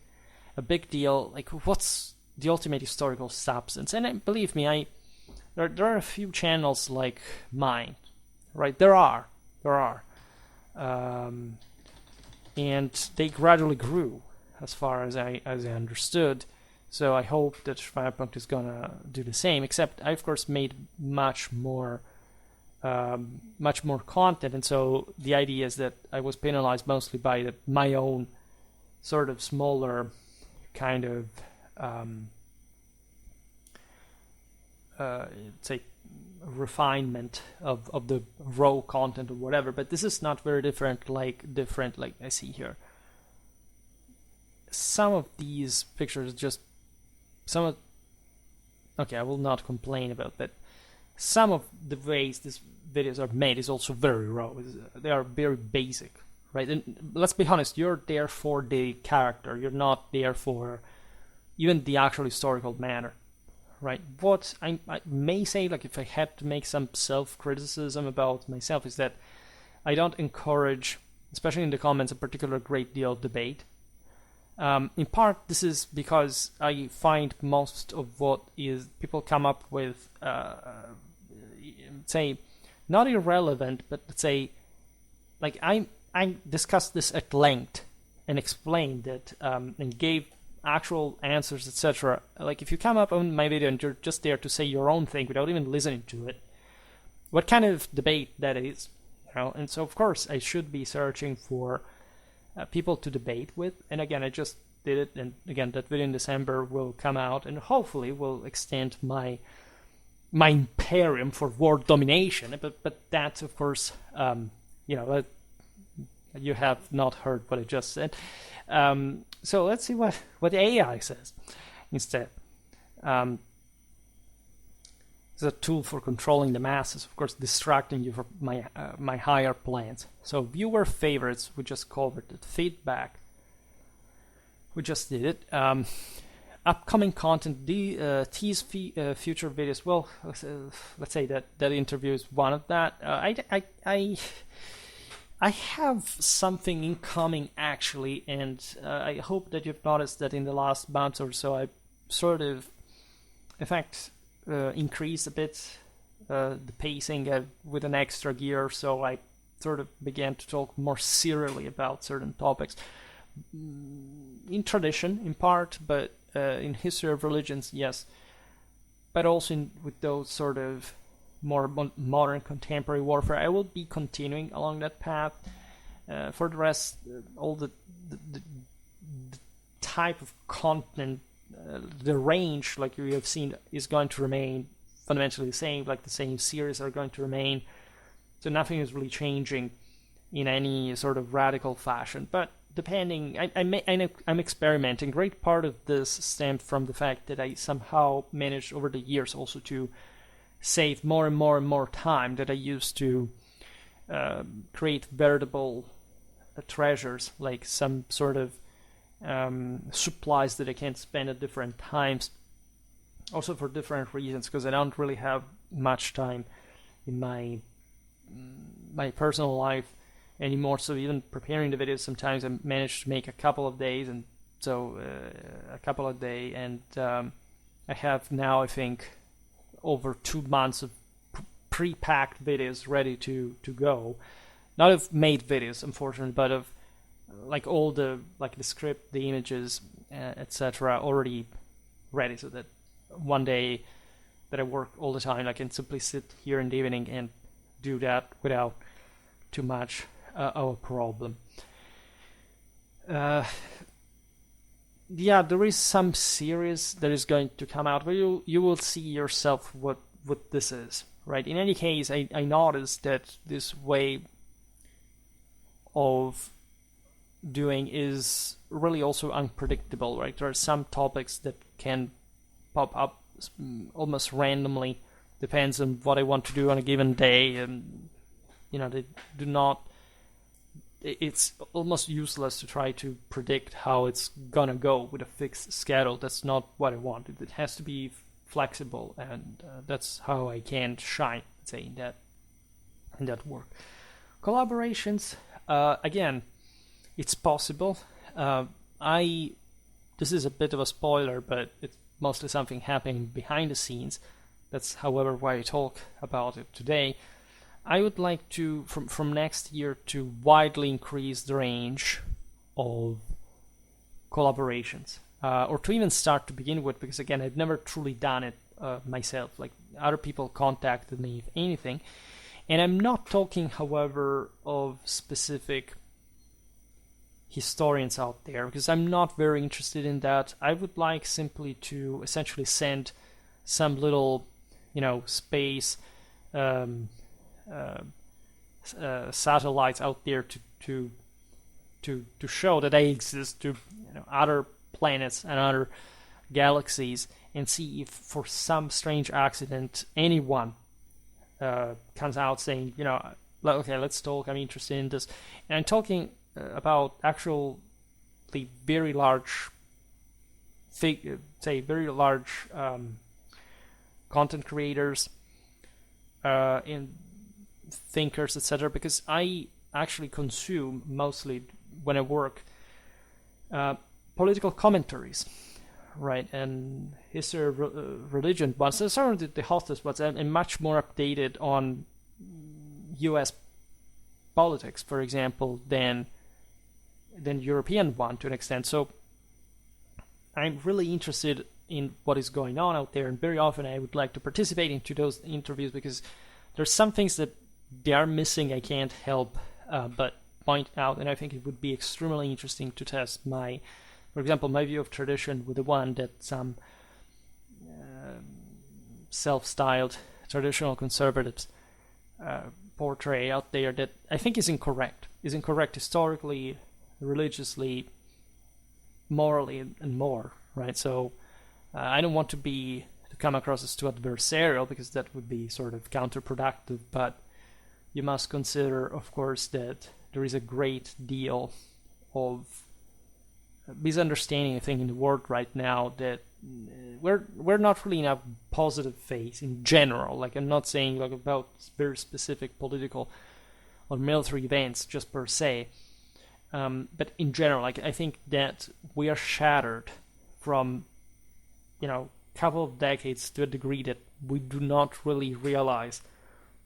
a big deal, like, what's the ultimate historical substance? And believe me, there are a few channels like mine, right? There are, and they gradually grew, as far as I understood. So I hope that Schwerpunkt is gonna do the same. Except I, of course, made much more content, and so the idea is that I was penalized mostly by my own sort of smaller kind of say refinement of the raw content or whatever. But this is not very different. Like I see here, some of these pictures okay, I will not complain about that. Some of the ways these videos are made is also very raw. They are very basic, right? And let's be honest, you're there for the character. You're not there for even the actual historical matter, right? What I may say, like, if I had to make some self-criticism about myself, is that I don't encourage, especially in the comments, a particular great deal of debate. In part, this is because I find most of what is people come up with, say, not irrelevant, but let's say, like, I discussed this at length and explained that and gave actual answers, etc. Like, if you come up on my video and you're just there to say your own thing without even listening to it, what kind of debate that is, And so, of course, I should be searching for people to debate with. And again, I just did it, and again, that video in December will come out and hopefully will extend my imperium for world domination. But that's, of course, you have not heard what I just said. So let's see what the AI says instead. It's a tool for controlling the masses, of course, distracting you from my higher plans. So viewer favorites, we just covered it. Feedback, we just did it. Upcoming content, tease future videos. Well, let's say that interview is one of that. I have something incoming, actually, and I hope that you've noticed that in the last month or so, I sort of, in fact, increased a bit the pacing with an extra gear, so I sort of began to talk more serially about certain topics. In tradition, in part, but in history of religions, yes. But also with those sort of more modern contemporary warfare, I will be continuing along that path. For the rest, all the type of content, the range, like you have seen, is going to remain fundamentally the same. Like the same series are going to remain. So nothing is really changing in any sort of radical fashion. But depending, I'm experimenting. Great part of this stemmed from the fact that I somehow managed over the years also to save more and more and more time that I used to create veritable treasures, like some sort of supplies that I can spend at different times, also for different reasons, because I don't really have much time in my personal life anymore. So even preparing the videos, sometimes I manage to make a couple of days, and so I have now, I think, over 2 months of pre-packed videos ready to go. Not of made videos, unfortunately, but of like all the script, the images, etc. already ready, so that one day that I work all the time, I can simply sit here in the evening and do that without too much of a problem. Yeah, there is some series that is going to come out where you will see yourself what this is, right? In any case, I noticed that this way of doing is really also unpredictable, right? There are some topics that can pop up almost randomly, depends on what I want to do on a given day, and they do not. It's almost useless to try to predict how it's gonna go with a fixed schedule. That's not what I want. It has to be flexible, and that's how I can shine, say, in that work. Collaborations, again, it's possible. This is a bit of a spoiler, but it's mostly something happening behind the scenes. That's, however, why I talk about it today. I would like to, from next year, to widely increase the range of collaborations, or to even start to begin with, because again, I've never truly done it myself. Like, other people contacted me, if anything, and I'm not talking, however, of specific historians out there, because I'm not very interested in that. I would like simply to essentially send some little, space satellites out there to show that they exist to other planets and other galaxies, and see if for some strange accident anyone comes out saying, okay, let's talk, I'm interested in this. And I'm talking about actually very large content creators and thinkers, etc., because I actually consume, mostly when I work, political commentaries, right, and history, religion, but certainly the hottest ones, and much more updated on U.S. politics, for example, than European one to an extent. So I'm really interested in what is going on out there, and very often I would like to participate into those interviews, because there's some things that they are missing. I can't help but point out, and I think it would be extremely interesting to test for example, my view of tradition with the one that some self-styled traditional conservatives portray out there, that I think is incorrect historically, religiously, morally, and more, right? So I don't want to come across as too adversarial, because that would be sort of counterproductive, but you must consider, of course, that there is a great deal of misunderstanding, I think, in the world right now, that we're not really in a positive phase in general. Like, I'm not saying like about very specific political or military events just per se, but in general, like, I think that we are shattered from couple of decades to a degree that we do not really realize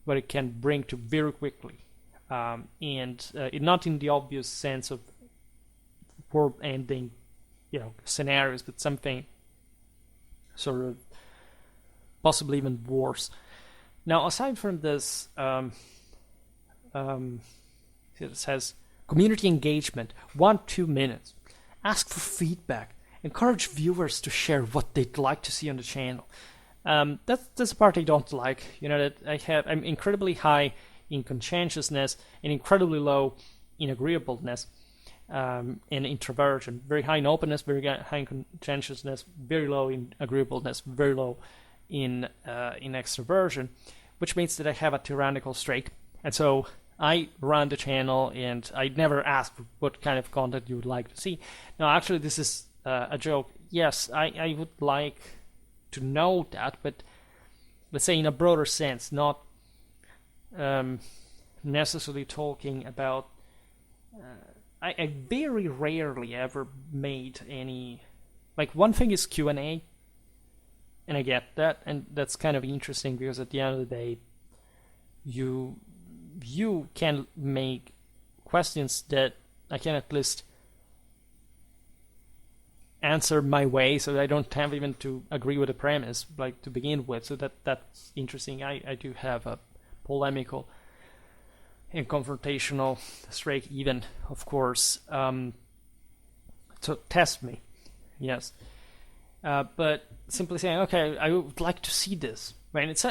what it can bring to very quickly, and not in the obvious sense of world-ending, scenarios, but something sort of possibly even worse. Now, aside from this, it says community engagement, 1-2 minutes. Ask for feedback. Encourage viewers to share what they'd like to see on the channel. That's the part I don't like. That I'm incredibly high in conscientiousness and incredibly low in agreeableness, and introversion. Very high in openness, very high in conscientiousness, very low in agreeableness, very low in extroversion, which means that I have a tyrannical streak. And so I run the channel, and I never ask what kind of content you would like to see. Now, actually, this is a joke. Yes, I would like to know that, but let's say in a broader sense, not necessarily talking about. I very rarely ever made any. Like, one thing is Q&A, and I get that, and that's kind of interesting because at the end of the day, you can make questions that I can at least answer my way, so that I don't have even to agree with the premise, like, to begin with. So that's interesting. I do have a polemical and confrontational streak, even, of course, to test me. Yes, but simply saying, okay, I would like to see this. Right? It's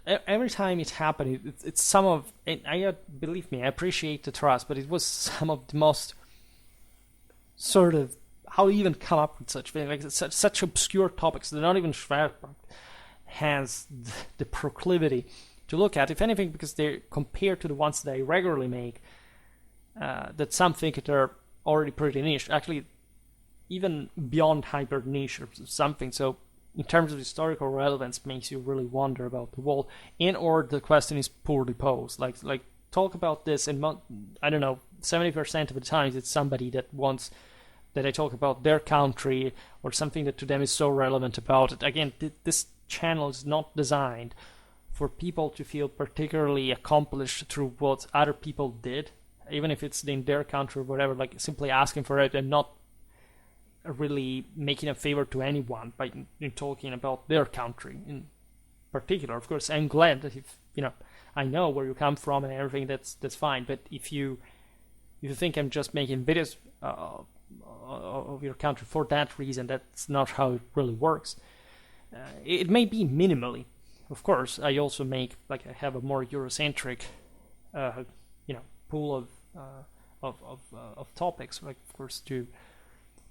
every time it's happening. It's some of, and believe me, I appreciate the trust, but it was some of the most sort of, how do you even come up with such things? Like, such obscure topics that not even Schwerpunkt has the proclivity to look at. If anything, because they're compared to the ones that I regularly make, that some think they're already pretty niche. Actually, even beyond hyper niche or something. So in terms of historical relevance, makes you really wonder about the world, and or the question is poorly posed. Like talk about this, and I don't know, 70% of the times it's somebody that wants that I talk about their country or something that to them is so relevant about it. Again, this channel is not designed for people to feel particularly accomplished through what other people did, even if it's in their country or whatever, like simply asking for it and not really making a favor to anyone by talking about their country in particular. Of course, I'm glad that if I know where you come from and everything, that's fine. But if you think I'm just making videos of your country for that reason, that's not how it really works. It may be minimally. Of course, I also make, like, I have a more Eurocentric, pool of topics, like, of course, to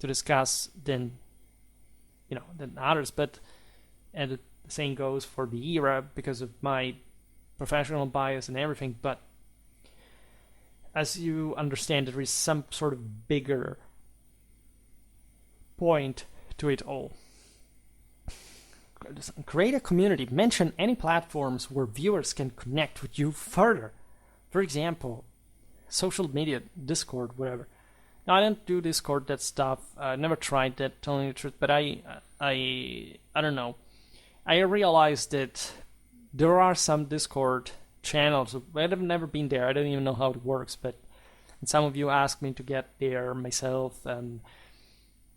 discuss than others. But and the same goes for the era because of my professional bias and everything. But as you understand, there is some sort of bigger point to it all. Create a community. Mention any platforms where viewers can connect with you further. For example, social media, Discord, whatever. Now, I don't do Discord, that stuff. I never tried that, telling the truth. But I don't know. I realized that there are some Discord channels. I've never been there. I don't even know how it works. But some of you asked me to get there myself, and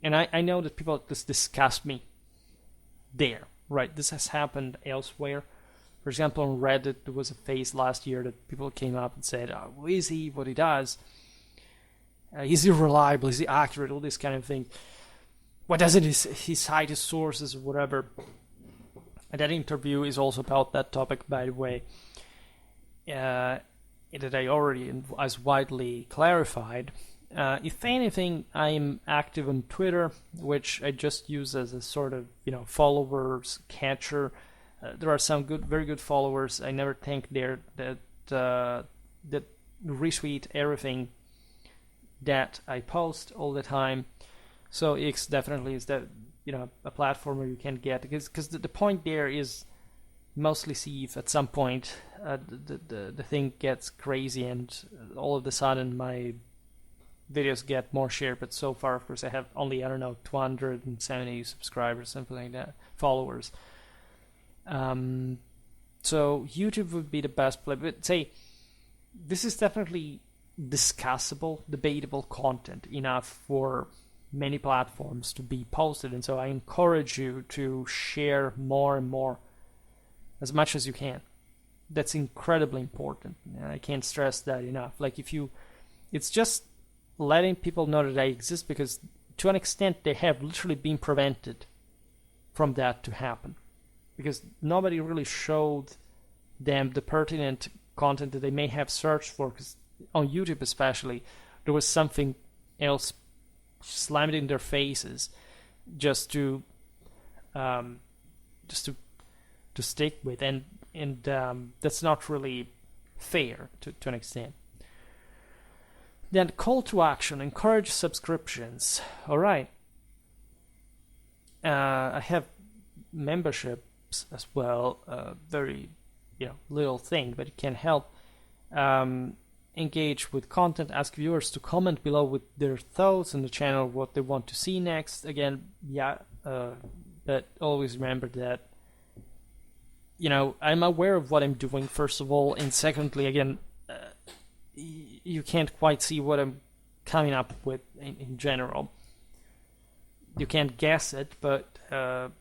I know that people just discuss me there. Right, this has happened elsewhere. For example, on Reddit, there was a phase last year that people came up and said, who is he, what he does? Is he reliable? Is he accurate? All this kind of thing. Why doesn't he cite his sources or whatever? And that interview is also about that topic, by the way, that I already as widely clarified. If anything, I'm active on Twitter, which I just use as a sort of followers catcher. There are some very good followers. I never think that retweet everything that I post all the time. So X definitely is that a platform where you can get, because the point there is mostly see if at some point the thing gets crazy and all of a sudden my videos get more shared. But so far, of course, I have only 270 subscribers, something like that, followers. So YouTube would be the best place. But say this is definitely discussable, debatable content enough for many platforms to be posted, and so I encourage you to share more and more, as much as you can. That's incredibly important. I can't stress that enough. Like, it's just letting people know that I exist, because to an extent they have literally been prevented from that to happen, because nobody really showed them the pertinent content that they may have searched for, because on YouTube especially there was something else slammed in their faces just to to stick with, and that's not really fair to an extent. Then call to action, encourage subscriptions. All right. I have memberships as well, very little thing, but it can help. Engage with content, ask viewers to comment below with their thoughts on the channel, what they want to see next. Again, but always remember that I'm aware of what I'm doing, first of all, and secondly, again, you can't quite see what I'm coming up with in general. You can't guess it, but the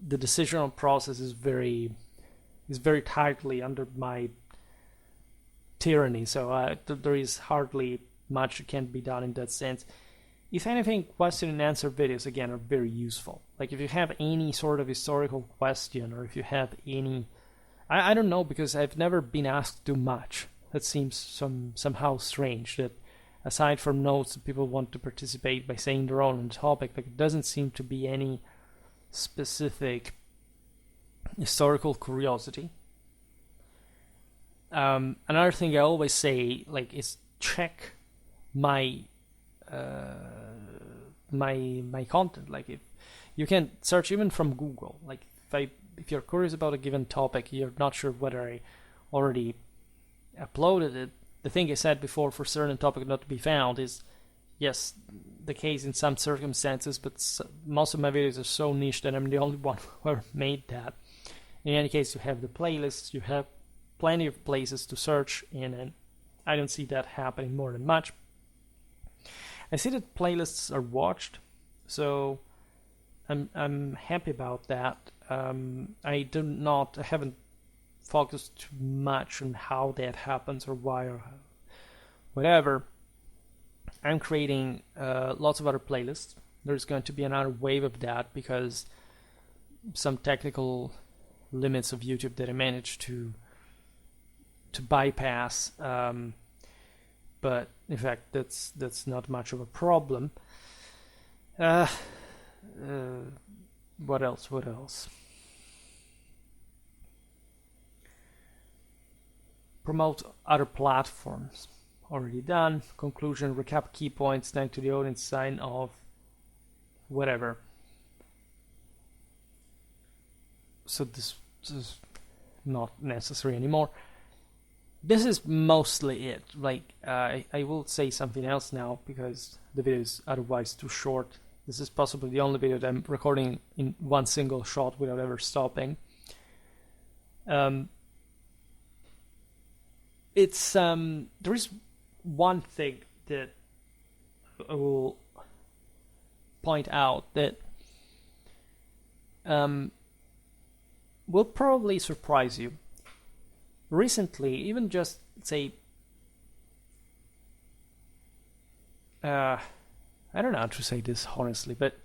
decisional process is very tightly under my tyranny, so there is hardly much that can be done in that sense. If anything, question and answer videos, again, are very useful. Like if you have any sort of historical question, or if you have any... I don't know, because I've never been asked too much. That seems somehow strange, that aside from notes, people want to participate by saying their own on the topic. Like, it doesn't seem to be any specific historical curiosity. Another thing I always say, is check my my content. Like, if you can search even from Google. Like, if you're curious about a given topic, you're not sure whether I already uploaded it. The thing I said before, for certain topic not to be found, is yes, the case in some circumstances, but most of my videos are so niche that I'm the only one who ever made that. In any case, you have the playlists, you have plenty of places to search in, and I don't see that happening more than much. I see that playlists are watched, so I'm happy about that. I haven't focused too much on how that happens or why or whatever. I'm creating lots of other playlists. There's going to be another wave of that because some technical limits of YouTube that I managed to bypass. But in fact, that's not much of a problem. What else? Promote other platforms. Already done. Conclusion, recap key points, thank to the audience, sign off, whatever. So this is not necessary anymore. This is mostly it. I will say something else now because the video is otherwise too short. This is possibly the only video that I'm recording in one single shot without ever stopping. There is one thing that I will point out that will probably surprise you. Recently, even just say, I don't know how to say this honestly, but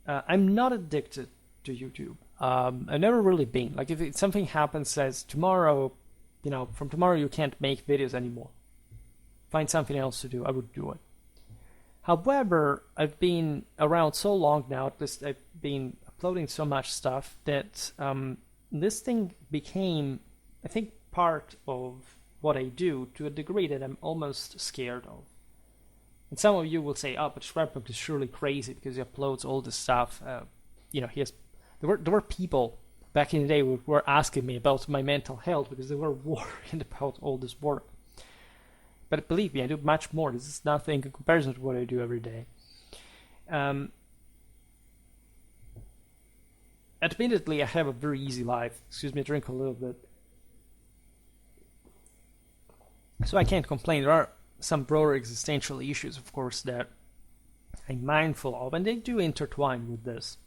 I'm not addicted to YouTube. I've never really been. Like, if something happens, says tomorrow, from tomorrow you can't make videos anymore, find something else to do, I would do it. However, I've been around so long now, at least I've been uploading so much stuff, that this thing became, I think, part of what I do to a degree that I'm almost scared of. And some of you will say, "Oh, but Schwerpunkt is surely crazy because he uploads all this stuff." There were people back in the day who were asking me about my mental health because they were worried about all this work. But believe me, I do much more. This is nothing in comparison to what I do every day. Admittedly, I have a very easy life. Excuse me, I drink a little bit. So I can't complain. There are some broader existential issues, of course, that I'm mindful of, and they do intertwine with this.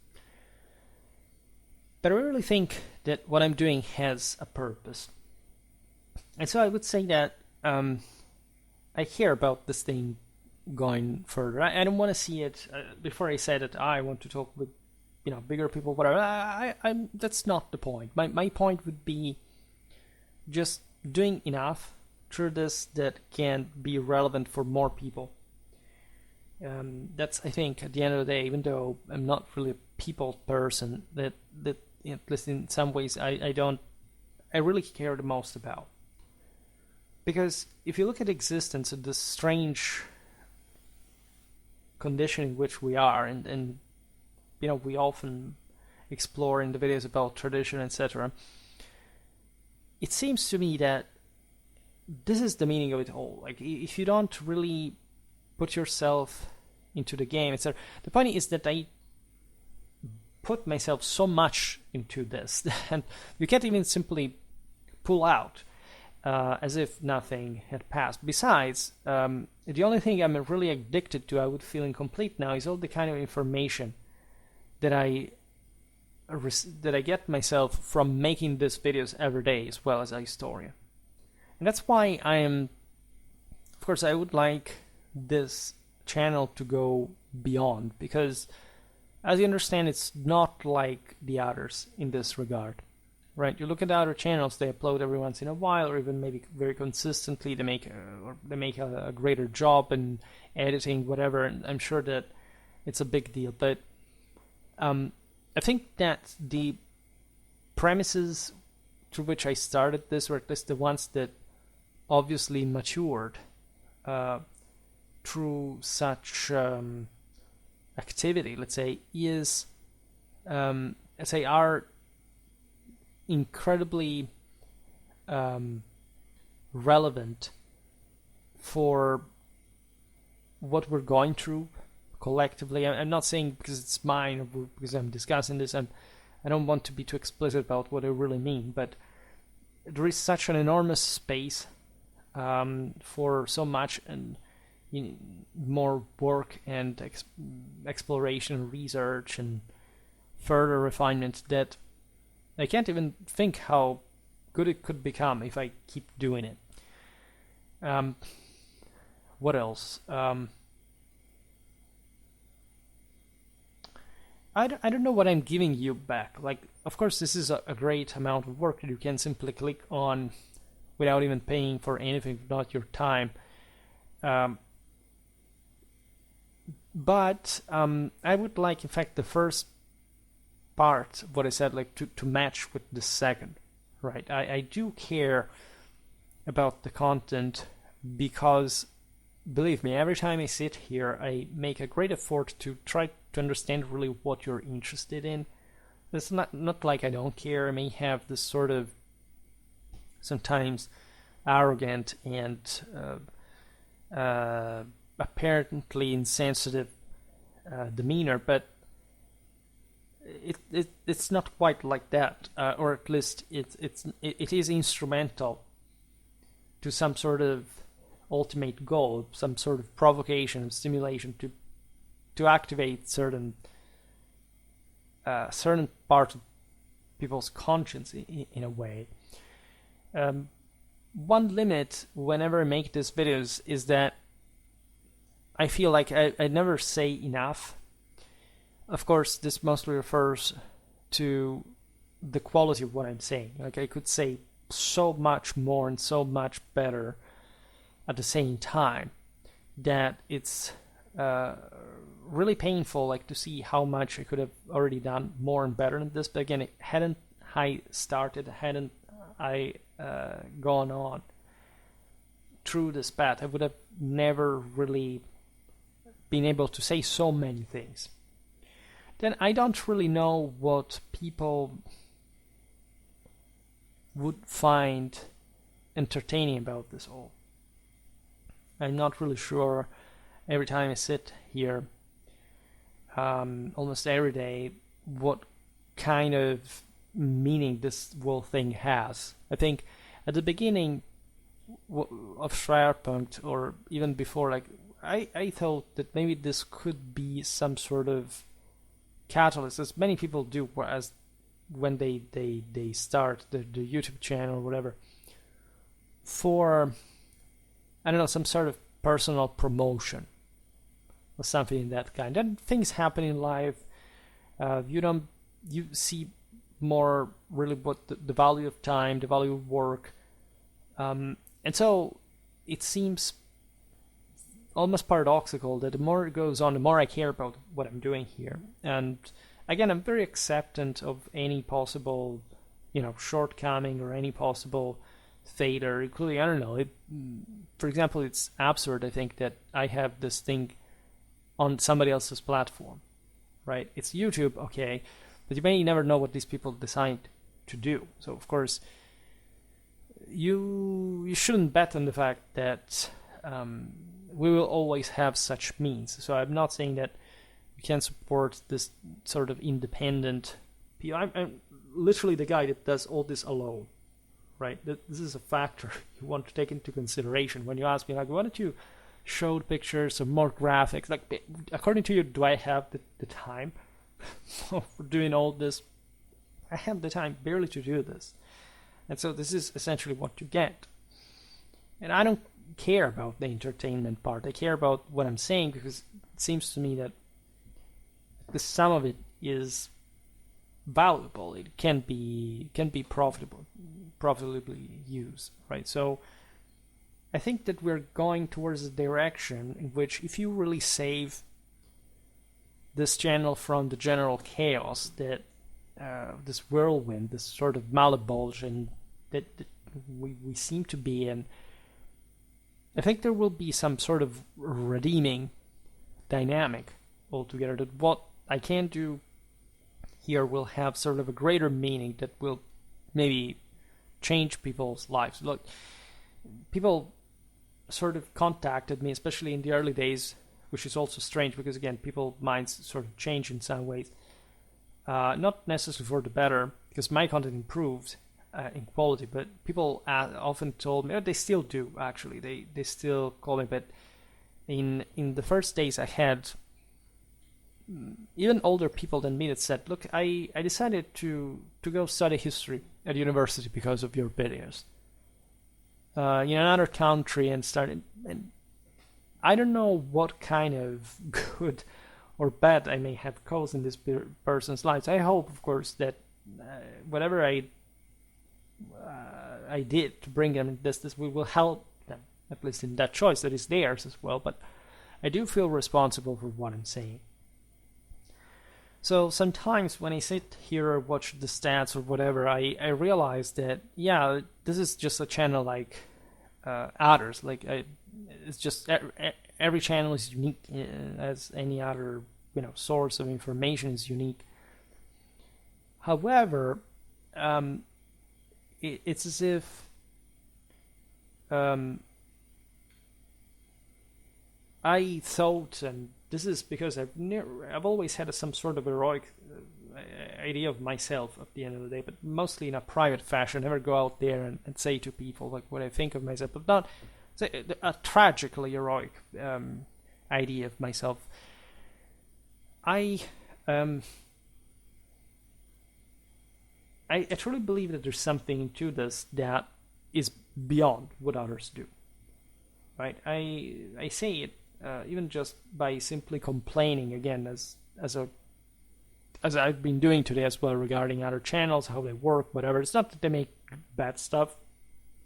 But I really think that what I'm doing has a purpose. And so I would say that I care about this thing going further. I don't want to see it, before I said that I want to talk with bigger people, whatever. That's not the point. My point would be just doing enough through this that can be relevant for more people. That's, I think, at the end of the day, even though I'm not really a people person, that at least in some ways, I really care the most about. Because if you look at existence and the strange condition in which we are, and we often explore in the videos about tradition, etc., it seems to me that this is the meaning of it all. Like, if you don't really put yourself into the game, etc. The point is that I put myself so much into this, and you can't even simply pull out as if nothing had passed. Besides, the only thing I'm really addicted to, I would feel incomplete now, is all the kind of information that I get myself from making these videos every day, as well as a historian. And that's why of course, I would like this channel to go beyond, because as you understand, it's not like the others in this regard, right? You look at the other channels, they upload every once in a while, or even maybe very consistently. They make a greater job in editing, whatever, and I'm sure that it's a big deal. But I think that the premises through which I started this, or at least the ones that obviously matured through such activity, let's say, are incredibly relevant for what we're going through collectively. I'm not saying because it's mine or because I'm discussing this. I don't want to be too explicit about what I really mean, but there is such an enormous space for so much and more work and exploration, research, and further refinement that I can't even think how good it could become if I keep doing it. What else? I don't know what I'm giving you back. Like, of course, this is a great amount of work that you can simply click on without even paying for anything, not your time. But I would like, in fact, the first part, what I said, like to match with the second, right? I do care about the content because, believe me, every time I sit here, I make a great effort to try to understand really what you're interested in. It's not like I don't care. I may have this sort of sometimes arrogant and apparently insensitive demeanor, but it's not quite like that, or at least it is instrumental to some sort of ultimate goal, some sort of provocation, stimulation to activate certain parts of people's conscience in a way. One limit whenever I make these videos is that I feel like I never say enough. Of course, this mostly refers to the quality of what I'm saying. Like, I could say so much more and so much better at the same time that it's really painful, like, to see how much I could have already done more and better than this. But again, hadn't I started, hadn't I gone on through this path, I would have never really been able to say so many things. Then I don't really know what people would find entertaining about this all. I'm not really sure. Every time I sit here, almost every day, what kind of meaning this whole thing has. I think at the beginning of Schwerpunkt, or even before, like, I thought that maybe this could be some sort of catalyst, as many people do, whereas when they start the YouTube channel or whatever, for, I don't know, some sort of personal promotion or something in that kind. Then things happen in life. You see more really what the value of time, the value of work, and so it seems almost paradoxical that the more it goes on, the more I care about what I'm doing here. And again, I'm very acceptant of any possible, shortcoming or any possible failure, including, I don't know, for example, it's absurd, I think, that I have this thing on somebody else's platform, right? It's YouTube, okay, but you may never know what these people decide to do. So, of course, you shouldn't bet on the fact that we will always have such means. So I'm not saying that you can support this sort of independent people. I'm literally the guy that does all this alone, right? This is a factor you want to take into consideration when you ask me, like, why don't you show pictures or more graphics? Like, according to you, do I have the time for doing all this? I have the time barely to do this. And so this is essentially what you get. And I don't care about the entertainment part. I care about what I'm saying, because it seems to me that some of it is valuable. It can be profitably used, right? So I think that we're going towards a direction in which, if you really save this channel from the general chaos that this whirlwind, this sort of malabulge that we seem to be in, I think there will be some sort of redeeming dynamic altogether, that what I can do here will have sort of a greater meaning that will maybe change people's lives. Look, people sort of contacted me, especially in the early days, which is also strange because, again, people's minds sort of change in some ways. Not necessarily for the better, because my content improved in quality, but people often told me, they still do actually, they still call me, but in the first days I had even older people than me that said, look, I decided to go study history at university because of your videos in another country, and started, and I don't know what kind of good or bad I may have caused in this person's lives. I hope, of course, that whatever I did to bring them this we will help them, at least in that choice that is theirs as well. But I do feel responsible for what I'm saying. So sometimes when I sit here or watch the stats or whatever, I realize that, yeah, this is just a channel like others. Like, it's just every channel is unique, as any other source of information is unique. However, it's as if I thought, and this is because I've always had some sort of heroic idea of myself at the end of the day, but mostly in a private fashion. I never go out there and say to people like what I think of myself, but not say a tragically heroic idea of myself. I truly believe that there's something to this that is beyond what others do, right? I say it even just by simply complaining, again, as I've been doing today as well, regarding other channels, how they work, whatever. It's not that they make bad stuff,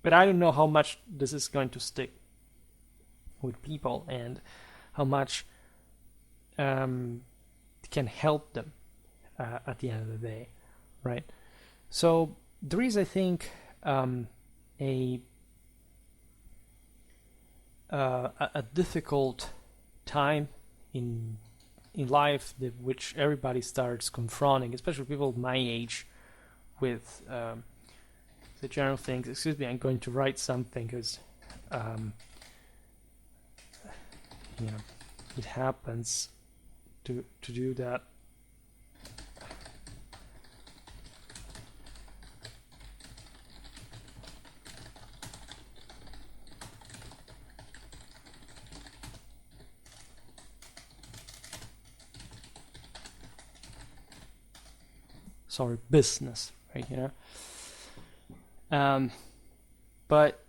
but I don't know how much this is going to stick with people and how much can help them at the end of the day, right? So there is, I think, a difficult time in life which everybody starts confronting, especially people my age, with the general things. Excuse me, I'm going to write something because it happens to do that. Sorry, business, right? But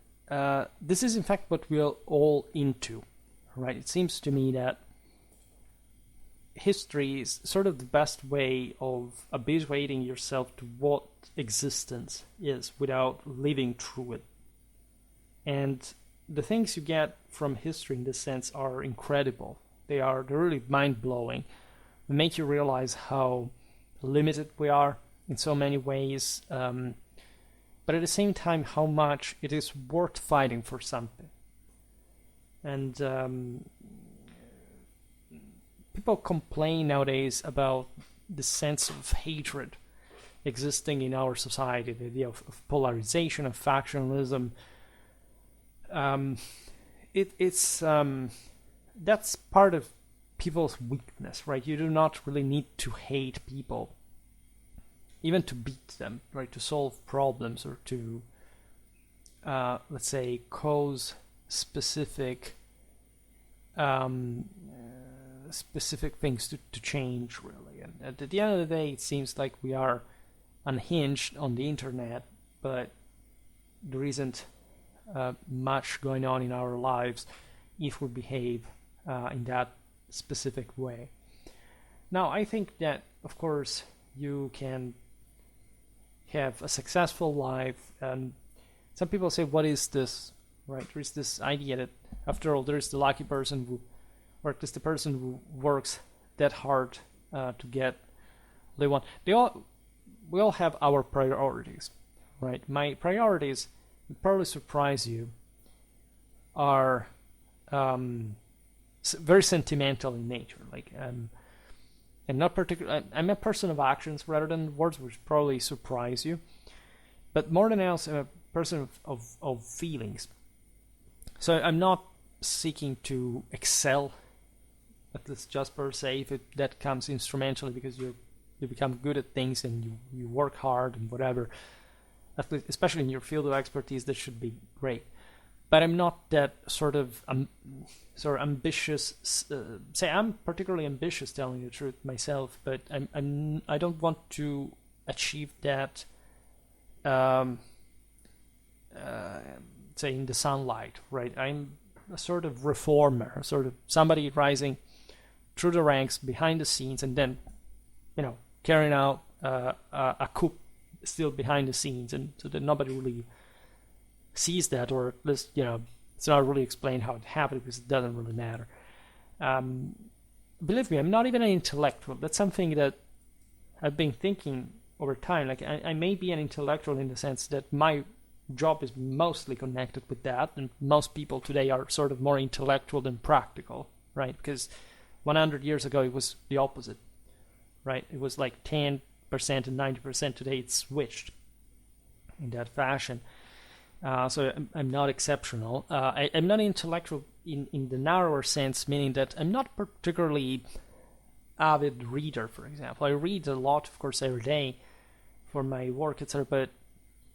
this is in fact what we're all into, right? It seems to me that history is sort of the best way of habituating yourself to what existence is without living through it. And the things you get from history in this sense are incredible. They're really mind-blowing. They make you realize how limited we are in so many ways, but at the same time, how much it is worth fighting for something. And people complain nowadays about the sense of hatred existing in our society, the idea of polarization, of factionalism. It's that's part of people's weakness, right? You do not really need to hate people, even to beat them, right? To solve problems or to, let's say, cause specific specific things to change, really. And at the end of the day, it seems like we are unhinged on the internet, but there isn't much going on in our lives if we behave in that specific way. Now, I think that, of course, you can have a successful life, and some people say, what is this, right? There is this idea that, after all, there is the lucky person who, or at least the person who works that hard to get what they want. We all have our priorities, right? My priorities, would probably surprise you, are very sentimental in nature. Like, and not particular. I'm a person of actions rather than words, which probably surprise you. But more than else, I'm a person of feelings. So I'm not seeking to excel, at least just per se, if that comes instrumentally because you become good at things and you work hard and whatever. At least, especially in your field of expertise, that should be great. But I'm not that sort of ambitious. Say I'm particularly ambitious, telling the truth myself. But I don't want to achieve that. Say in the sunlight, right? I'm a sort of reformer, sort of somebody rising through the ranks, behind the scenes, and then, carrying out a coup still behind the scenes, and so that nobody really sees that, or at least, it's not really explained how it happened because it doesn't really matter. Believe me, I'm not even an intellectual. That's something that I've been thinking over time. Like, I may be an intellectual in the sense that my job is mostly connected with that, and most people today are sort of more intellectual than practical, right? Because 100 years ago it was the opposite, right? It was like 10% and 90%. Today it's switched in that fashion. So I'm not exceptional. I'm not intellectual in the narrower sense, meaning that I'm not particularly avid reader, for example. I read a lot, of course, every day for my work, etc., but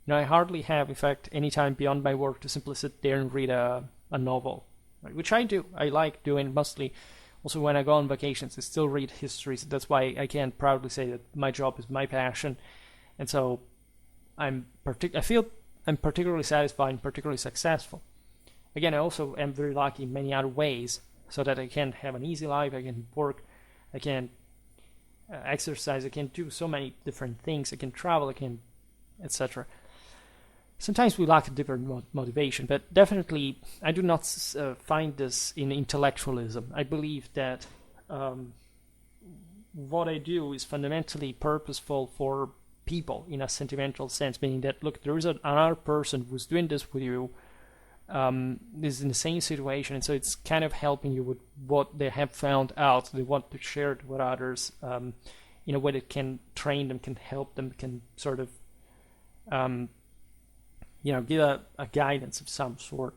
I hardly have, in fact, any time beyond my work to simply sit there and read a novel, right? Which I do. I like doing mostly. Also, when I go on vacations, I still read histories. That's why I can proudly say that my job is my passion, and so I feel I'm particularly satisfied and particularly successful. Again, I also am very lucky in many other ways, so that I can have an easy life. I can work. I can exercise. I can do so many different things. I can travel. I can, etc. Sometimes we lack a different motivation, but definitely I do not find this in intellectualism. I believe that what I do is fundamentally purposeful for people in a sentimental sense, meaning that, look, there is another person who's doing this with you, is in the same situation, and so it's kind of helping you with what they have found out. They want to share it with others in a way that can train them, can help them, can sort of give a guidance of some sort.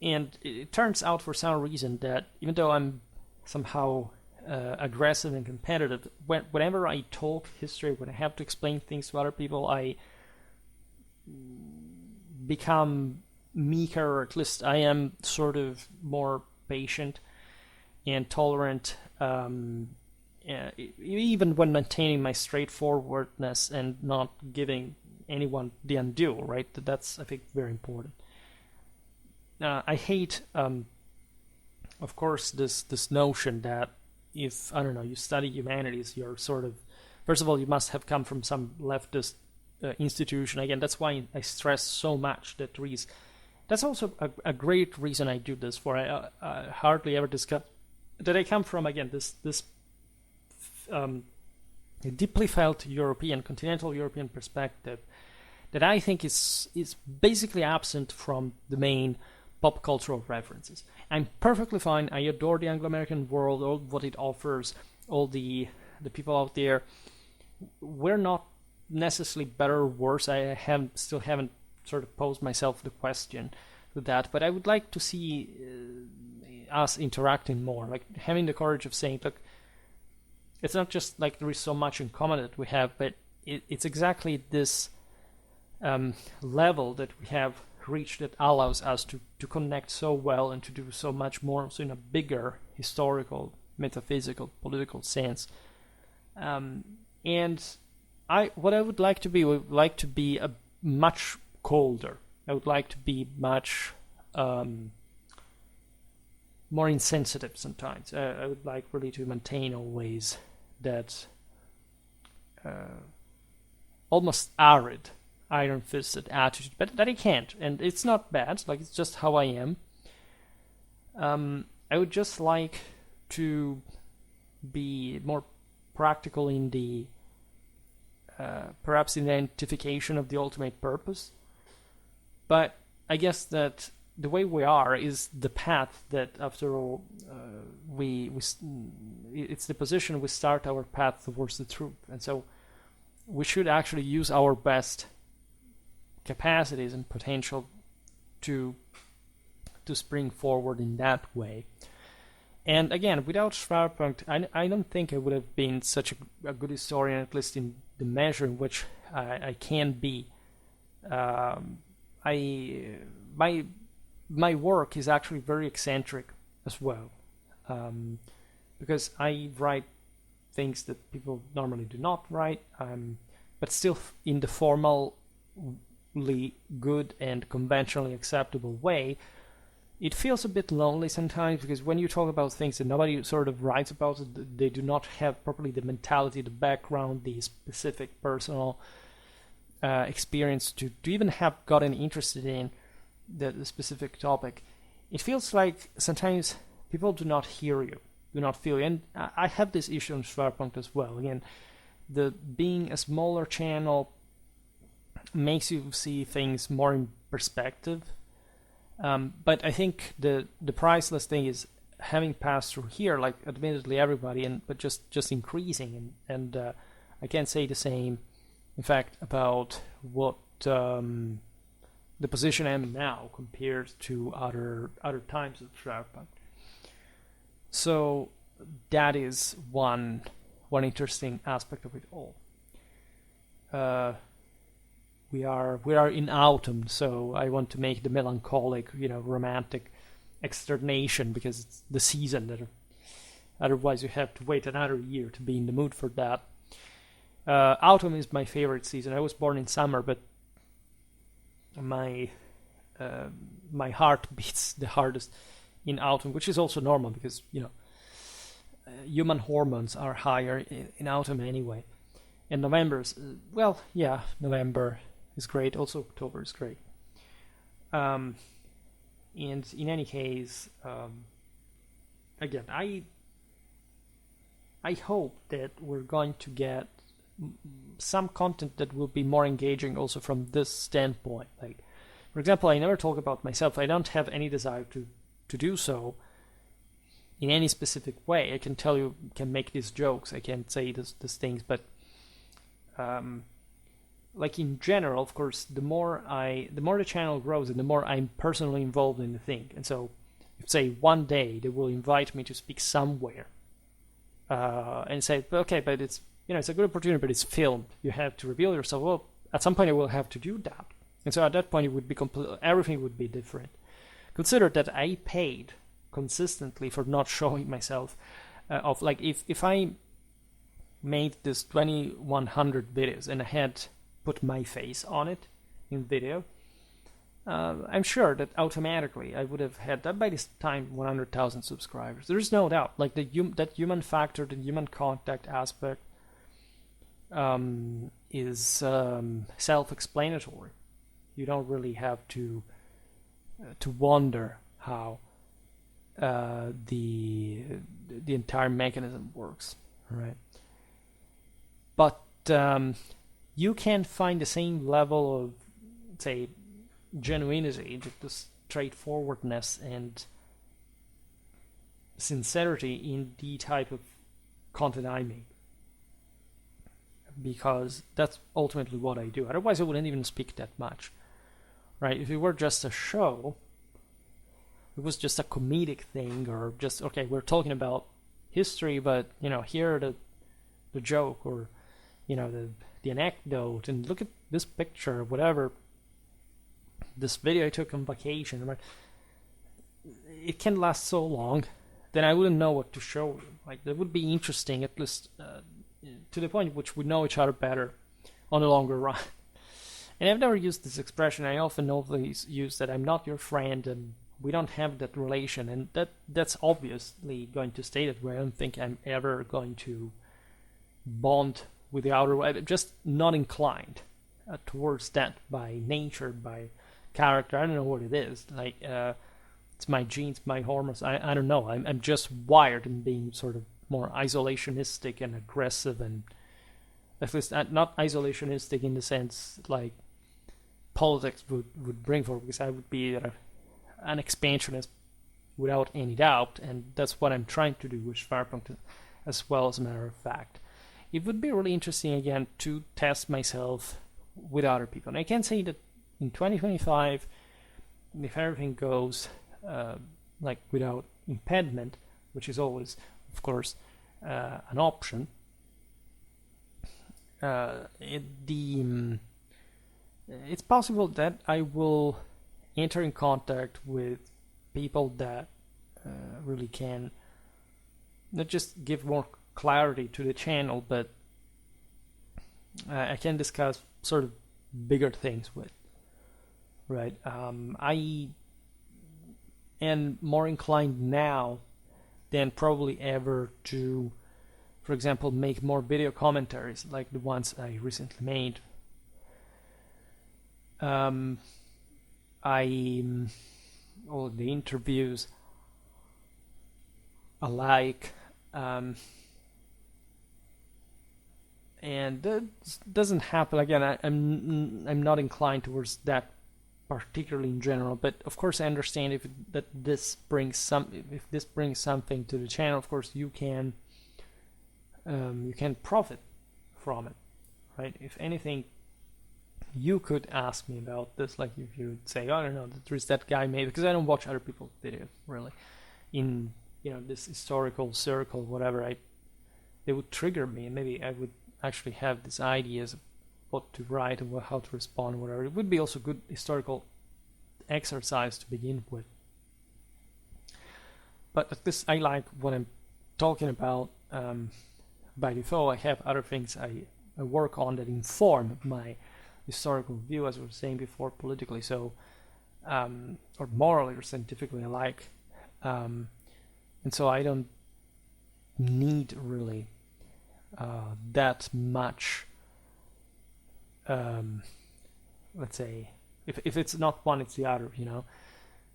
And it turns out, for some reason, that even though I'm somehow aggressive and competitive, whenever I talk history, when I have to explain things to other people, I become meeker, or at least I am sort of more patient and tolerant, even when maintaining my straightforwardness and not giving anyone the undue, right? That's, I think, very important. I hate, of course, this notion that if, I don't know, you study humanities, you're sort of, first of all, you must have come from some leftist institution. Again, that's why I stress so much that that's also a great reason I do this for. I hardly ever discuss that I come from, again, this a deeply felt European, continental European perspective that I think is basically absent from the main pop cultural references. I'm perfectly fine. I adore the Anglo-American world, all what it offers, all the people out there. We're not necessarily better or worse. I still haven't sort of posed myself the question with that, but I would like to see us interacting more, like having the courage of saying, look, it's not just like there is so much in common that we have, but it's exactly this level that we have reached that allows us to connect so well and to do so much more, so in a bigger historical, metaphysical, political sense. And what I would like to be a much colder. I would like to be much more insensitive sometimes. I would like really to maintain always that almost arid, iron-fisted attitude, but that I can't, and it's not bad. Like, it's just how I am. I would just like to be more practical in the perhaps in the identification of the ultimate purpose. But I guess that the way we are is the path that, after all, it's the position we start our path towards the truth. And so we should actually use our best capacities and potential to spring forward in that way. And again, without Schwerpunkt, I don't think I would have been such a good historian, at least in the measure in which I can be. My work is actually very eccentric as well, because I write things that people normally do not write, but still in the formally good and conventionally acceptable way. It feels a bit lonely sometimes, because when you talk about things that nobody sort of writes about, they do not have properly the mentality, the background, the specific personal experience to even have gotten interested in the specific topic. It feels like sometimes people do not hear you, do not feel you. And I have this issue on Schwerpunkt as well. Again, the being a smaller channel makes you see things more in perspective. But I think the priceless thing is having passed through here, like admittedly everybody, but just increasing, and I can't say the same, in fact, about what the position I am in now compared to other times of Schwerpunkt. So that is one interesting aspect of it all. We are in autumn, so I want to make the melancholic, romantic externation, because it's the season that. Otherwise, you have to wait another year to be in the mood for that. Autumn is my favorite season. I was born in summer, but my heart beats the hardest in autumn, which is also normal because human hormones are higher in autumn anyway. And November is great. Also, October is great. And in any case, again, I hope that we're going to get some content that will be more engaging also from this standpoint. Like, for example, I never talk about myself. I don't have any desire to do so in any specific way. I can tell you, can make these jokes, I can say these things, but like in general, of course, the more the channel grows and the more I'm personally involved in the thing. And so, say one day they will invite me to speak somewhere, and say, okay, but it's it's a good opportunity, but it's filmed. You have to reveal yourself. Well, at some point I will have to do that, and so at that point it would be everything would be different. Consider that I paid consistently for not showing myself. Of like if I made this 2100 videos and I had put my face on it in video, I'm sure that automatically I would have had that by this time 100,000 subscribers. There is no doubt. Like that human factor, the human contact aspect, is self-explanatory. You don't really have to wonder how the entire mechanism works, right? but you can find the same level of, say, genuinity, the straightforwardness and sincerity in the type of content I make, because that's ultimately what I do. Otherwise I wouldn't even speak that much, right? If it were just a show, it was just a comedic thing, or just, okay, we're talking about history, but here the joke, or the anecdote, and look at this picture, or whatever, this video I took on vacation, it can last so long, then I wouldn't know what to show you. Like, that would be interesting, at least to the point at which we know each other better on the longer run. And I've never used this expression. I often always use that I'm not your friend and we don't have that relation, and that's obviously going to stay that way. I don't think I'm ever going to bond with the outer world. I'm just not inclined towards that by nature, by character. I don't know what it is. Like, it's my genes, my hormones. I don't know. I'm just wired in being sort of more isolationistic and aggressive, and at least not isolationistic in the sense like politics would bring forward, because I would be an expansionist without any doubt, and that's what I'm trying to do with Schwerpunkt as well, as a matter of fact. It would be really interesting, again, to test myself with other people. And I can say that in 2025, if everything goes like without impediment, which is always, of course, an option, it's possible that I will enter in contact with people that really can not just give more clarity to the channel, but I can discuss sort of bigger things with, right? I am more inclined now than probably ever to, for example, make more video commentaries like the ones I recently made. All the interviews alike, and that doesn't happen. Again, I'm not inclined towards that particularly in general, but of course I understand if this brings something to the channel. Of course you can profit from it, right? If anything, you could ask me about this, like if you would say, oh, I don't know, there's that guy maybe, because I don't watch other people's videos really in this historical circle, whatever. They would trigger me, and maybe I would actually have these ideas of what to write and how to respond, whatever. It would be also good historical exercise to begin with. But at this, I like what I'm talking about. By default, I have other things I work on that inform my historical view, as I was saying before, politically, so or morally or scientifically alike, and so I don't need really that much. Let's say if it's not one, it's the other,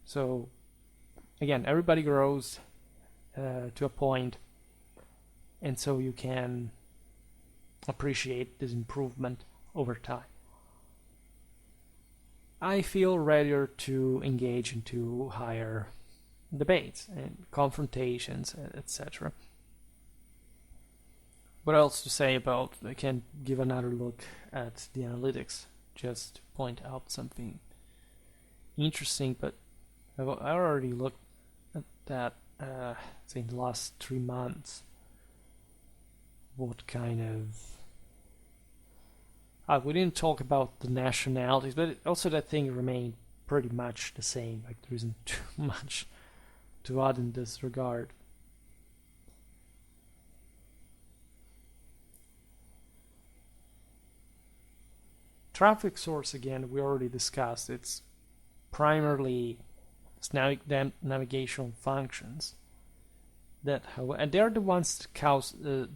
So again, everybody grows to a point, and so you can appreciate this improvement over time. I feel readier to engage into higher debates and confrontations, etc. What else to say about? I can give another look at the analytics just to point out something interesting, but I already looked at that say in the last 3 months. What kind of we didn't talk about the nationalities, but also that thing remained pretty much the same. Like, there isn't too much to add in this regard. Traffic source, again, we already discussed. It's primarily navigational functions that, and they're the ones that cause the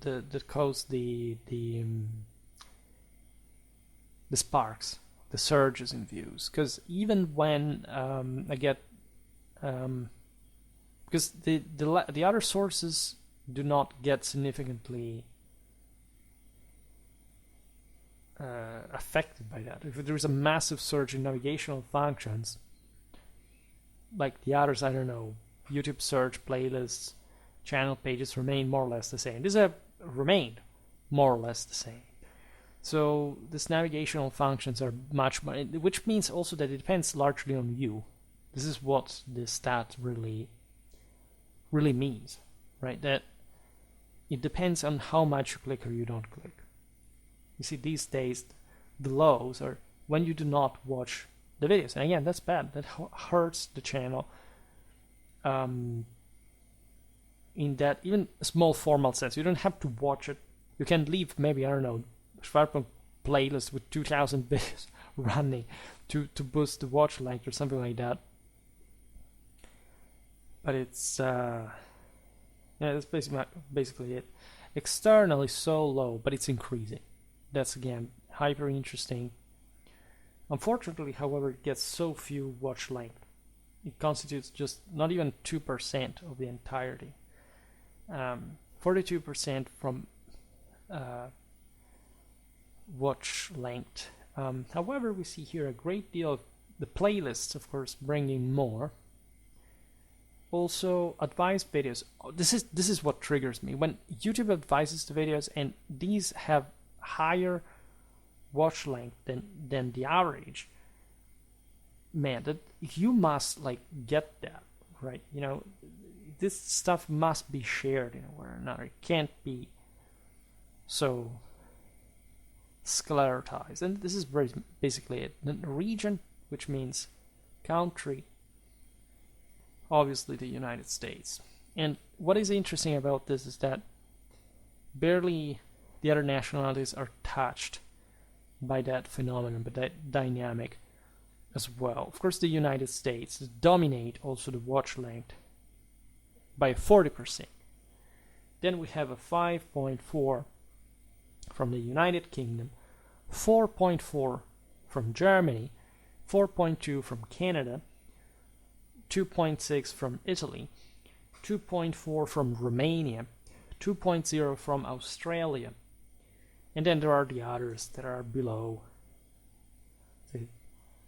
sparks, the surges in views. Because even when I get, because the other sources do not get significantly affected by that. If there is a massive surge in navigational functions, like the others, I don't know, YouTube search, playlists, channel pages remain more or less the same. These have remained more or less the same. So these navigational functions are much more, which means also that it depends largely on you. This is what this stat really means, right? That it depends on how much you click or you don't click. You see, these days, the lows are when you do not watch the videos. And again, that's bad. That hurts the channel. In that even a small formal sense, you don't have to watch it. You can leave maybe, I don't know, Schwerpunkt playlist with 2,000 videos running to boost the watch length or something like that. But it's that's basically it. Externally so low, but it's increasing. That's again hyper interesting. Unfortunately, however, it gets so few watch length. It constitutes just not even 2% of the entirety. 42% from watch length. However, we see here a great deal of the playlists, of course, bringing more. Also, advised videos. This is what triggers me. When YouTube advises the videos and these have higher watch length than the average, man, that you must like get that, right? You know, this stuff must be shared in a way or another. It can't be so sclerotized. And this is basically it. The region, which means country, obviously the United States. And what is interesting about this is that barely the other nationalities are touched by that phenomenon, by that dynamic as well. Of course, the United States dominate also the watch length by 40%. Then we have a 5.4 from the United Kingdom, 4.4 from Germany, 4.2 from Canada, 2.6 from Italy, 2.4 from Romania, 2.0 from Australia, and then there are the others that are below.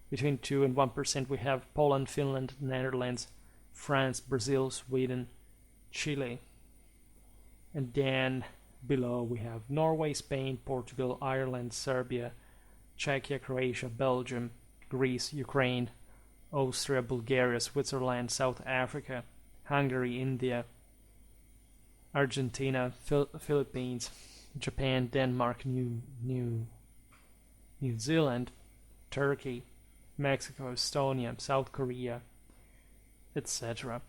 Between 2 and 1% we have Poland, Finland, Netherlands, France, Brazil, Sweden, Chile, and then below we have Norway, Spain, Portugal, Ireland, Serbia, Czechia, Croatia, Belgium, Greece, Ukraine, Austria, Bulgaria, Switzerland, South Africa, Hungary, India, Argentina, Philippines, Japan, Denmark, New Zealand, Turkey, Mexico, Estonia, South Korea, etc.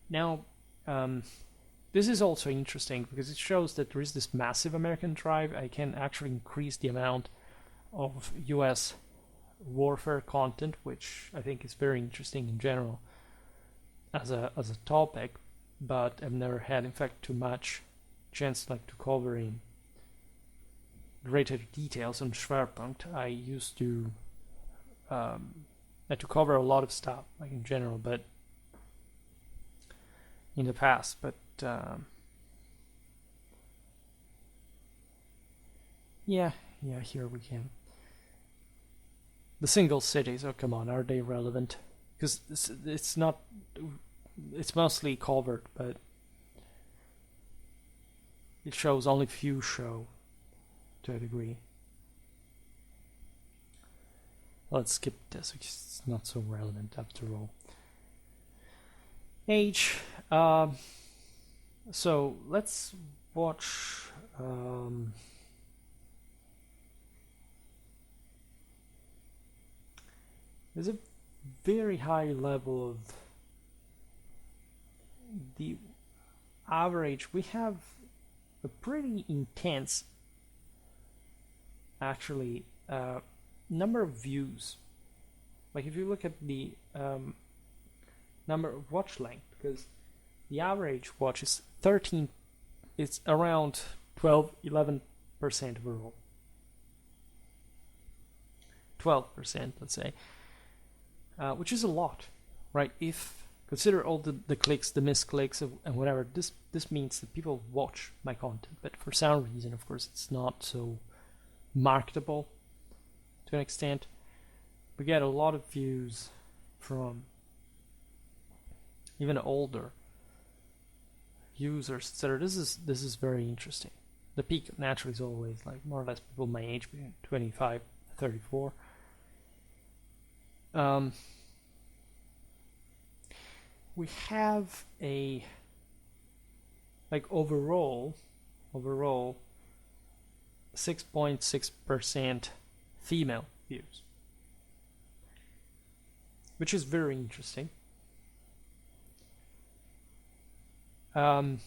Now, this is also interesting because it shows that there is this massive American drive. I can actually increase the amount of US warfare content, which I think is very interesting in general as a topic, but I've never had, in fact, too much chance like to cover in greater details on Schwerpunkt. I used to cover a lot of stuff, like in general, but in the past, but yeah, here we can. The single cities, oh come on, are they relevant? Because it's not, it's mostly covered, but it shows only few show to a degree. Let's skip this because it's not so relevant after all. Age. So let's watch. There's a very high level of the average. We have a pretty intense, actually, number of views. Like if you look at the number of watch length, because the average watch is 13, it's around 12-11% overall. 12%, let's say, which is a lot, right? If consider all the clicks, the misclicks, and whatever, this means that people watch my content, but for some reason, of course, it's not so marketable to an extent. We get a lot of views from even older users, etc. This is very interesting. The peak naturally is always like more or less people my age, between 25 and 34. We have a like overall 6.6% female views, which is very interesting. For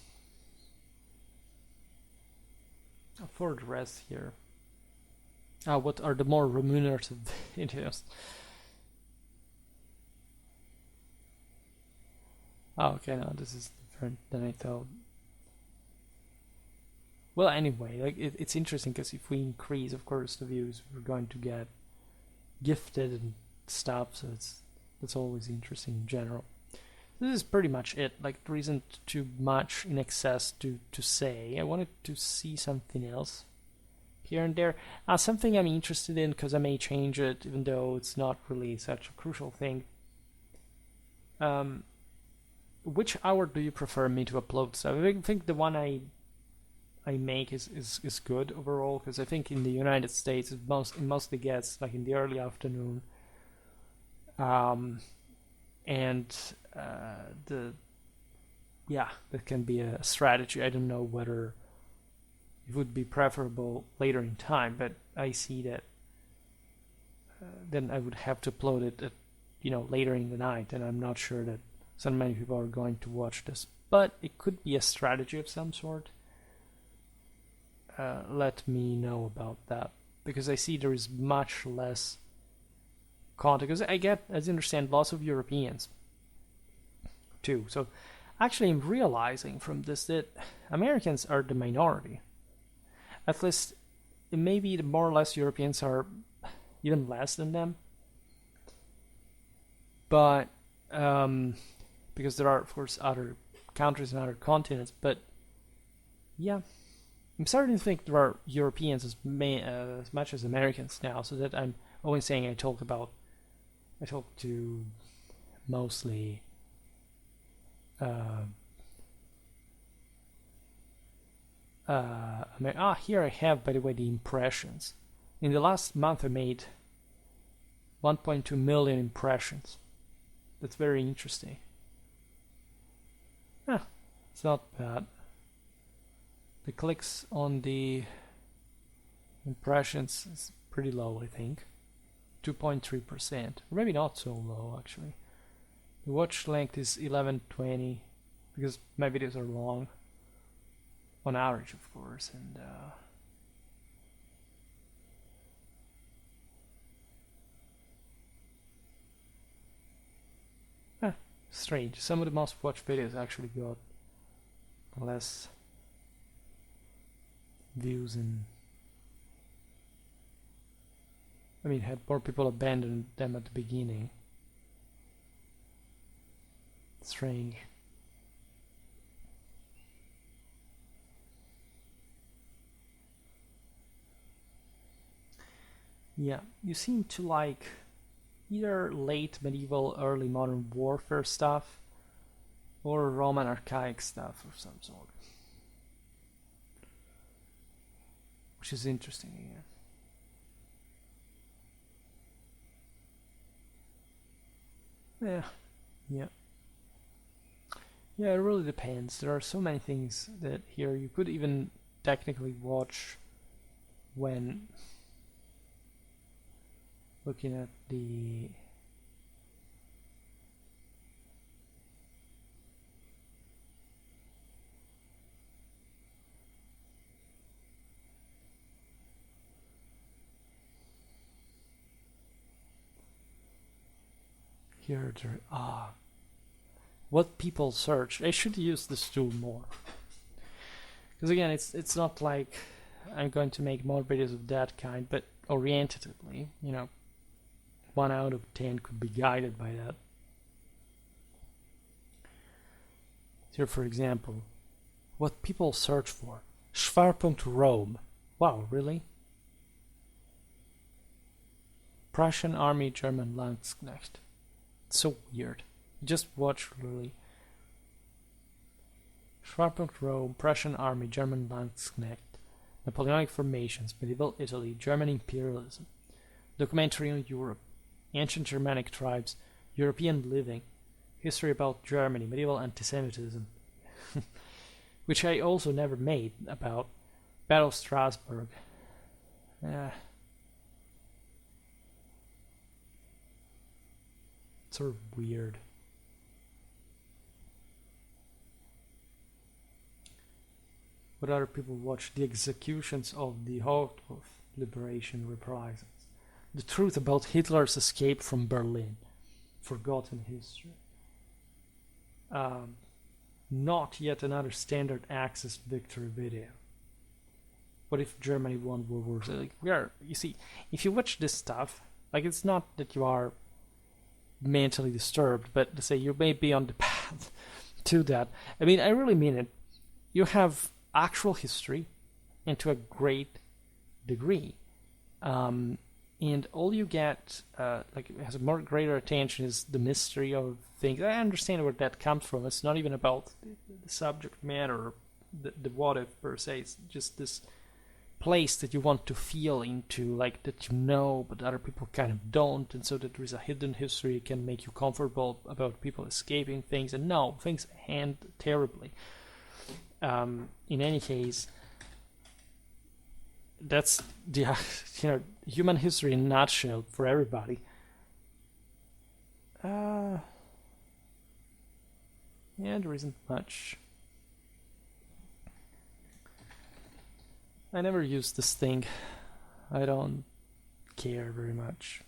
the rest here, what are the more remunerative videos? Okay, no, this is different than I thought. Well, anyway, like it's interesting because if we increase, of course, the views, we're going to get gifted and stuff. So that's always interesting in general. This is pretty much it. Like there isn't too much in excess to say. I wanted to see something else here and there. Something I'm interested in because I may change it, even though it's not really such a crucial thing. Which hour do you prefer me to upload stuff? I think the one I make is good overall, because I think in the United States it mostly gets like in the early afternoon, and that can be a strategy. I don't know whether it would be preferable later in time, but I see that then I would have to upload it at, later in the night, and I'm not sure that so many people are going to watch this, but it could be a strategy of some sort. Let me know about that, because I see there is much less content, because I get, as you understand, lots of Europeans too. So actually I'm realizing from this that Americans are the minority. At least maybe the more or less Europeans are even less than them, but because there are, of course, other countries and other continents. But yeah, I'm starting to think there are Europeans as much as Americans now, so that I'm always saying I talk to mostly here I have, by the way, the impressions. In the last month I made 1.2 million impressions. That's very interesting. It's not bad. The clicks on the impressions is pretty low, I think. 2.3%. Maybe not so low, actually. The watch length is 11:20, because my videos are long. On average, of course, and strange. Some of the most watched videos actually got less views, and had more people abandon them at the beginning. Strange. Yeah, you seem to like either late medieval, early modern warfare stuff, or Roman archaic stuff of some sort. Which is interesting again. Yeah. Yeah, it really depends. There are so many things that here you could even technically watch when looking at the here what people search. I should use this tool more, because again, it's not like I'm going to make more videos of that kind, but orientatively, 1 out of 10 could be guided by that. Here, for example, what people search for: Schwerpunkt Rome. Wow, really? Prussian Army, German Landsknecht. It's so weird. Just watch really. Schwerpunkt Rome, Prussian Army, German Landsknecht, Napoleonic formations, medieval Italy, German imperialism, documentary on Europe, ancient Germanic tribes, European living, history about Germany, medieval anti-Semitism, which I also never made about, Battle of Strasbourg. Sort of weird. What other people watch? The executions of the Heart of Liberation reprisals. The truth about Hitler's escape from Berlin. Forgotten history. Not yet another standard access victory video. What if Germany won World War II? Like, you see, if you watch this stuff, like, it's not that you are mentally disturbed, but to say you may be on the path to that. I mean, I really mean it. You have actual history, and to a great degree, and all you get, like, has a more greater attention is the mystery of things. I understand where that comes from. It's not even about the subject matter or the what if per se. It's just this place that you want to feel into, like, that you know but other people kind of don't, and so that there is a hidden history that can make you comfortable about people escaping things, and no, things end terribly. In any case, that's the human history in a nutshell for everybody. Yeah, there isn't much. I never use this thing. I don't care very much.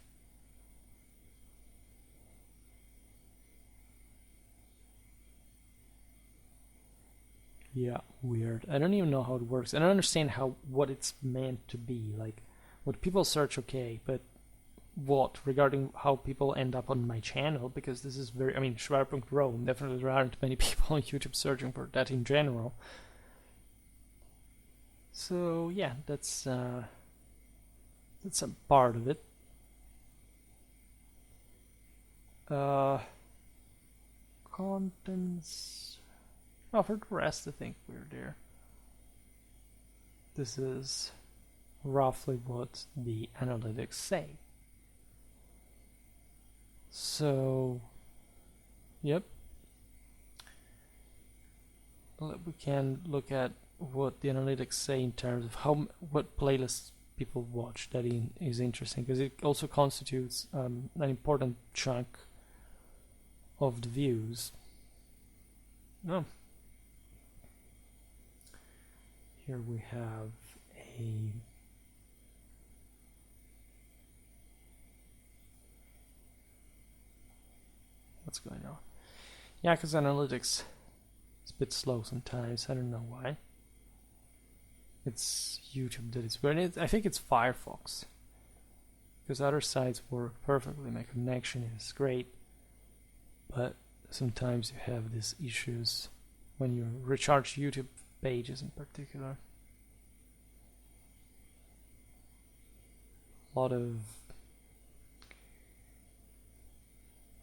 Yeah, weird. I don't even know how it works. I don't understand what it's meant to be. Like, what people search, okay, but what regarding how people end up on my channel? Because this is very, I mean, Schwerpunkt Rome. Definitely there aren't many people on YouTube searching for that in general. So yeah, that's a part of it. Contents. Oh, for the rest, I think we're there. This is roughly what the analytics say. So, yep. We can look at what the analytics say in terms of what playlists people watch. That is interesting because it also constitutes an important chunk of the views. Oh. Here we have a what's going on? Yeah, because analytics is a bit slow sometimes. I don't know why. It's YouTube that is weird. I think it's Firefox, because other sites work perfectly. My connection is great, but sometimes you have these issues when you recharge YouTube pages in particular. A lot of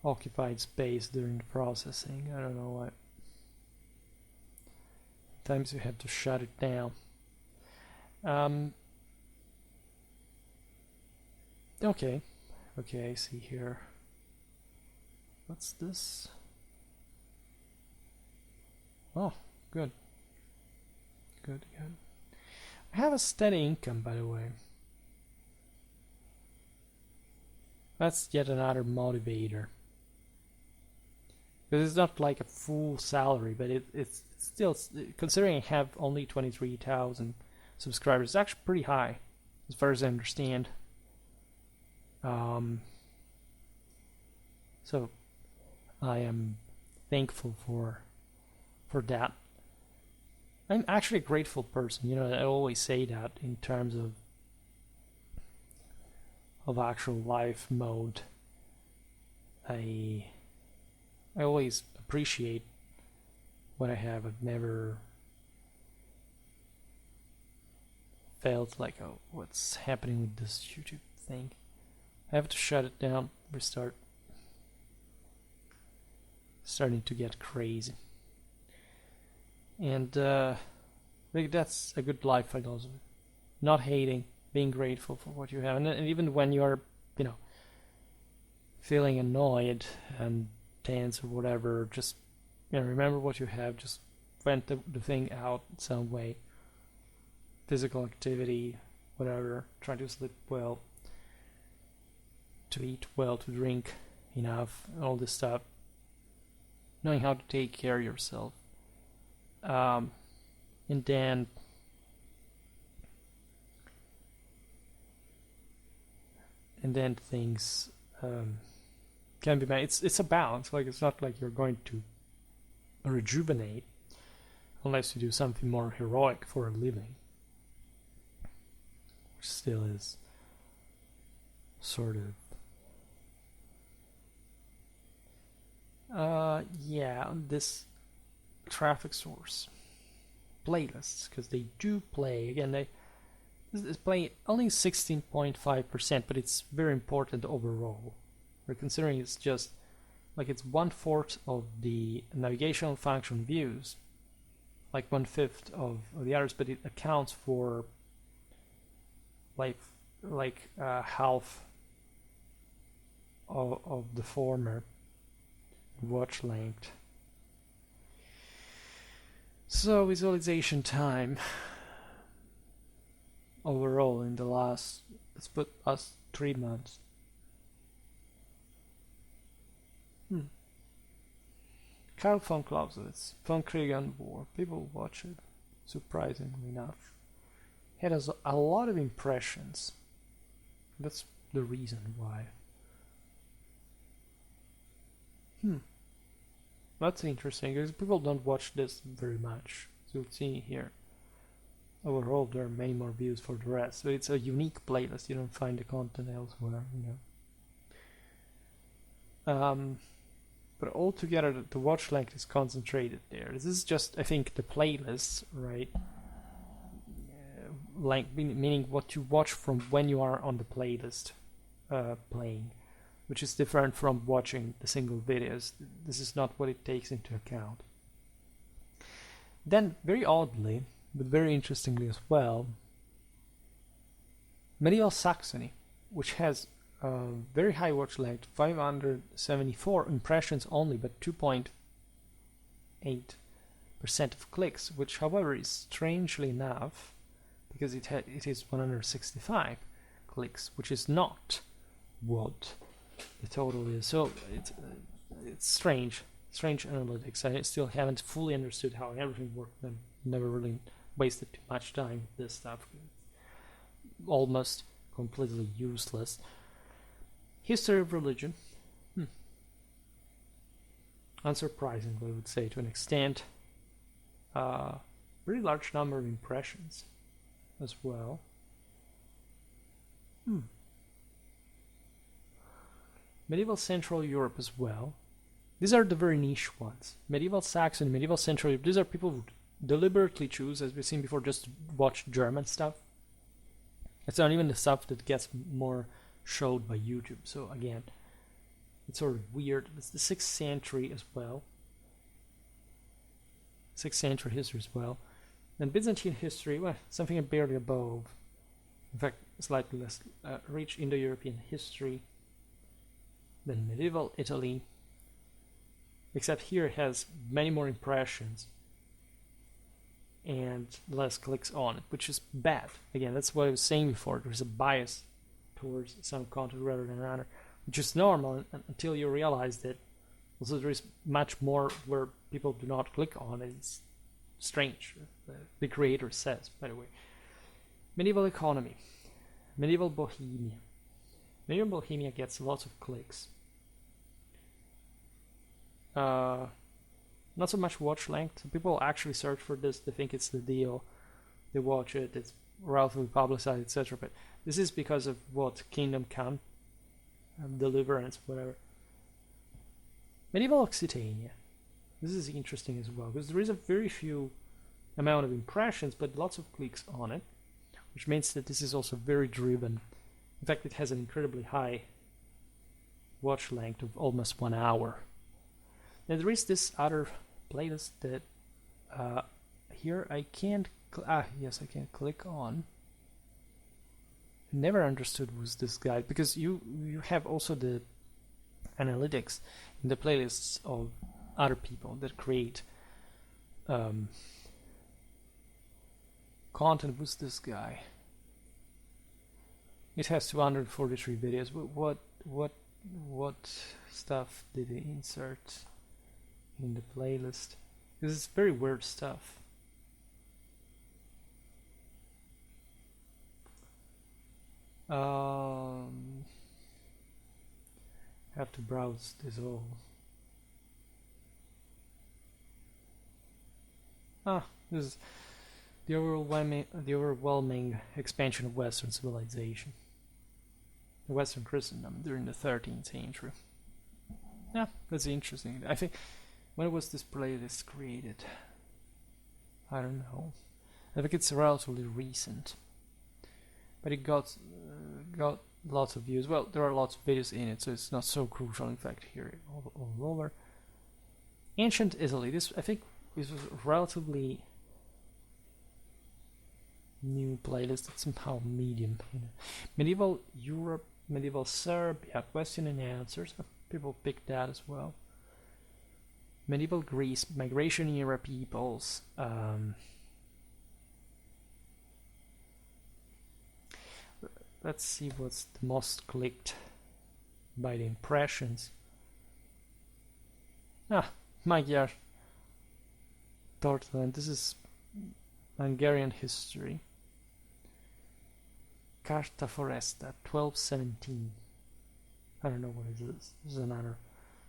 occupied space during the processing. I don't know why. Sometimes you have to shut it down. Okay, I see here. What's this? Oh, good. I have a steady income, by the way. That's yet another motivator. Because it's not like a full salary, but it's still, considering I have only 23,000 subscribers, it's actually pretty high, as far as I understand. So I am thankful for that. I'm actually a grateful person. I always say that in terms of actual life mode. I always appreciate what I have. I've never felt like, oh, what's happening with this YouTube thing? I have to shut it down. Restart. Starting to get crazy. And I think that's a good life philosophy. Not hating, being grateful for what you have. And even when you're, feeling annoyed and tense or whatever, just remember what you have. Just vent the thing out some way. Physical activity, whatever. Try to sleep well, to eat well, to drink enough, all this stuff. Knowing how to take care of yourself. And then things can be managed. It's a balance. Like, it's not like you're going to rejuvenate unless you do something more heroic for a living, which still is sort of this traffic source playlists, because they do play again. They play only 16.5%, but it's very important overall. We're considering it's just like it's 1/4 of the navigational function views, like 1/5 of the others, but it accounts for like half of the former watch length. So visualization time overall in the last, let's put us 3 months. Karl von Clausewitz, von Krieg and War. People watch it, surprisingly enough. It has a lot of impressions. That's the reason why. That's interesting, because people don't watch this very much. So you'll see here. Overall, there are many more views for the rest, but it's a unique playlist. You don't find the content elsewhere, But altogether, the watch length is concentrated there. This is just, I think, the playlists, right? Meaning what you watch from when you are on the playlist playing, which is different from watching the single videos. This is not what it takes into account. Then, very oddly, but very interestingly as well, Medieval Saxony, which has a very high watch length, 574 impressions only, but 2.8% of clicks, which, however, is strangely enough, because it is 165 clicks, which is not what the total is. So it's strange analytics. I still haven't fully understood how everything worked. I've never really wasted too much time with this stuff. Almost completely useless. History of religion. Unsurprisingly, I would say, to an extent. Very large number of impressions as well. Medieval Central Europe as well. These are the very niche ones. Medieval Saxony, Medieval Central Europe. These are people who deliberately choose, as we've seen before, just to watch German stuff. It's not even the stuff that gets more showed by YouTube. So again, it's sort of weird. It's the 6th century as well. 6th century history as well. And Byzantine history, well, something barely above. In fact, slightly less rich Indo-European history than medieval Italy. Except here it has many more impressions and less clicks on it, which is bad. Again, that's what I was saying before. There's a bias towards some content rather than another, which is normal until you realize that also there is much more where people do not click on it. It's strange, the creator says, by the way. Medieval economy. Medieval Bohemia. Medieval Bohemia gets lots of clicks. Not so much watch length. People actually search for this. They think it's the deal. They watch it. It's relatively publicized, etc. But this is because of what Kingdom Come, Deliverance, whatever. Medieval Occitania. This is interesting as well, because there is a very few amount of impressions, but lots of clicks on it, which means that this is also very driven. In fact, it has an incredibly high watch length of almost 1 hour. Now there is this other playlist that here I can't yes, I can click on. Never understood who's this guy, because you have also the analytics in the playlists of other people that create content. Who's this guy? It has 243 videos. What stuff did he insert in the playlist? Because it's very weird stuff. Have to browse this all. This is the overwhelming expansion of Western civilization, Western Christendom during the 13th century. Yeah, that's interesting. I think, when was this playlist created? I don't know. I think it's relatively recent, but it got lots of views. Well, there are lots of videos in it, so it's not so crucial. In fact, here all over. Ancient Italy. This, I think, this was a relatively new playlist. It's somehow medium. Medieval Europe, medieval Serbia, question and answers. People picked that as well. Medieval Greece, migration era peoples. Let's see what's the most clicked by the impressions. Magyar Tortland. This is Hungarian history. Carta Foresta, 1217. I don't know what it is. This is another.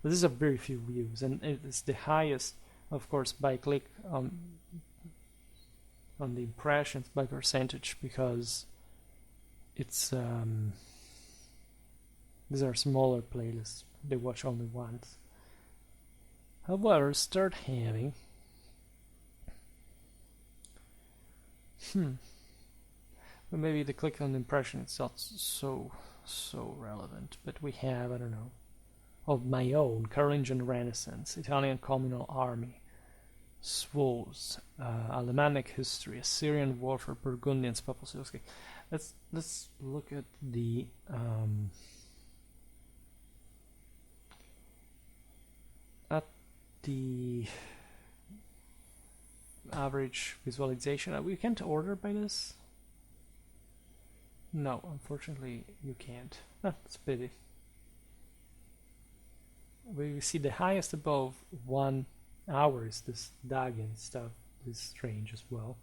But this is a very few views, and it's the highest, of course, by click on the impressions by percentage, because it's these are smaller playlists. They watch only once. However, start having but maybe the click on the impression it's not so relevant. But we have, I don't know, of my own Carolingian Renaissance, Italian Communal Army, Swords, Alemannic history, Assyrian warfare, Burgundians, Papalsevsky. Let's look at the average visualization. We can't order by this. No, unfortunately you can't. That's a pity. We see the highest above 1 hour is this Dagon stuff. This is strange as well.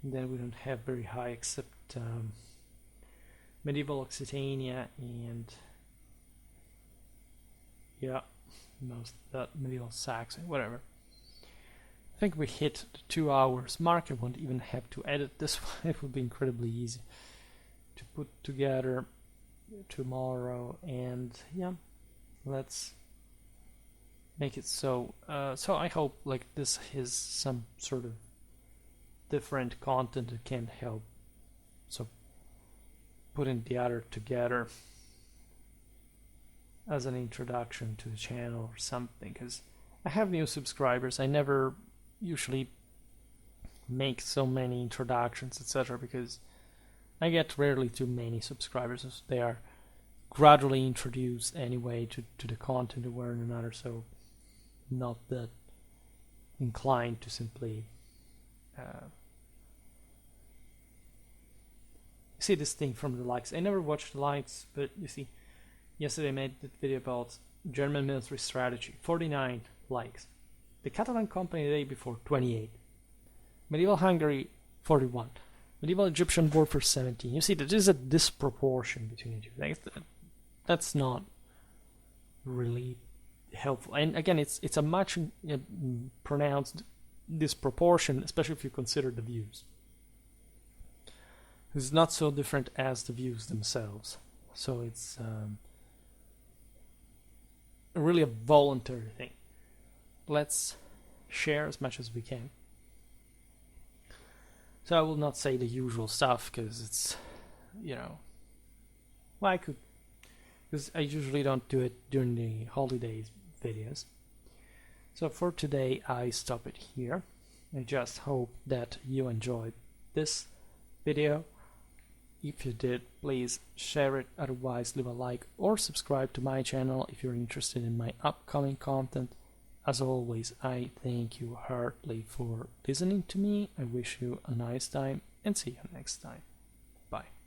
And then we don't have very high except medieval Occitania and most that medieval Saxon, whatever. I think we hit the 2 hours mark. I won't even have to edit this one. It would be incredibly easy to put together tomorrow, and let's make it so. So I hope like this is some sort of different content that can help. So putting the other together as an introduction to the channel or something, because I have new subscribers. I never usually make so many introductions, etc., because I get rarely too many subscribers. So they are gradually introduced anyway to the content of one another, so not that inclined to simply see this thing from the likes. I never watched the likes, but you see, yesterday I made that video about German military strategy, 49 likes. The Catalan company the day before, 28. Medieval Hungary, 41. Medieval Egyptian warfare, 17. You see that there's a disproportion between the two things. That's not really helpful. And again, it's a much pronounced disproportion, especially if you consider the views. It's not so different as the views themselves. So it's really a voluntary thing. Let's share as much as we can. So I will not say the usual stuff, because it's, well, I could because I usually don't do it during the holidays videos. So for today I stop it here. I just hope that you enjoyed this video. If you did, please share it, otherwise leave a like or subscribe to my channel if you're interested in my upcoming content. As always, I thank you heartily for listening to me. I wish you a nice time and see you next time. Bye.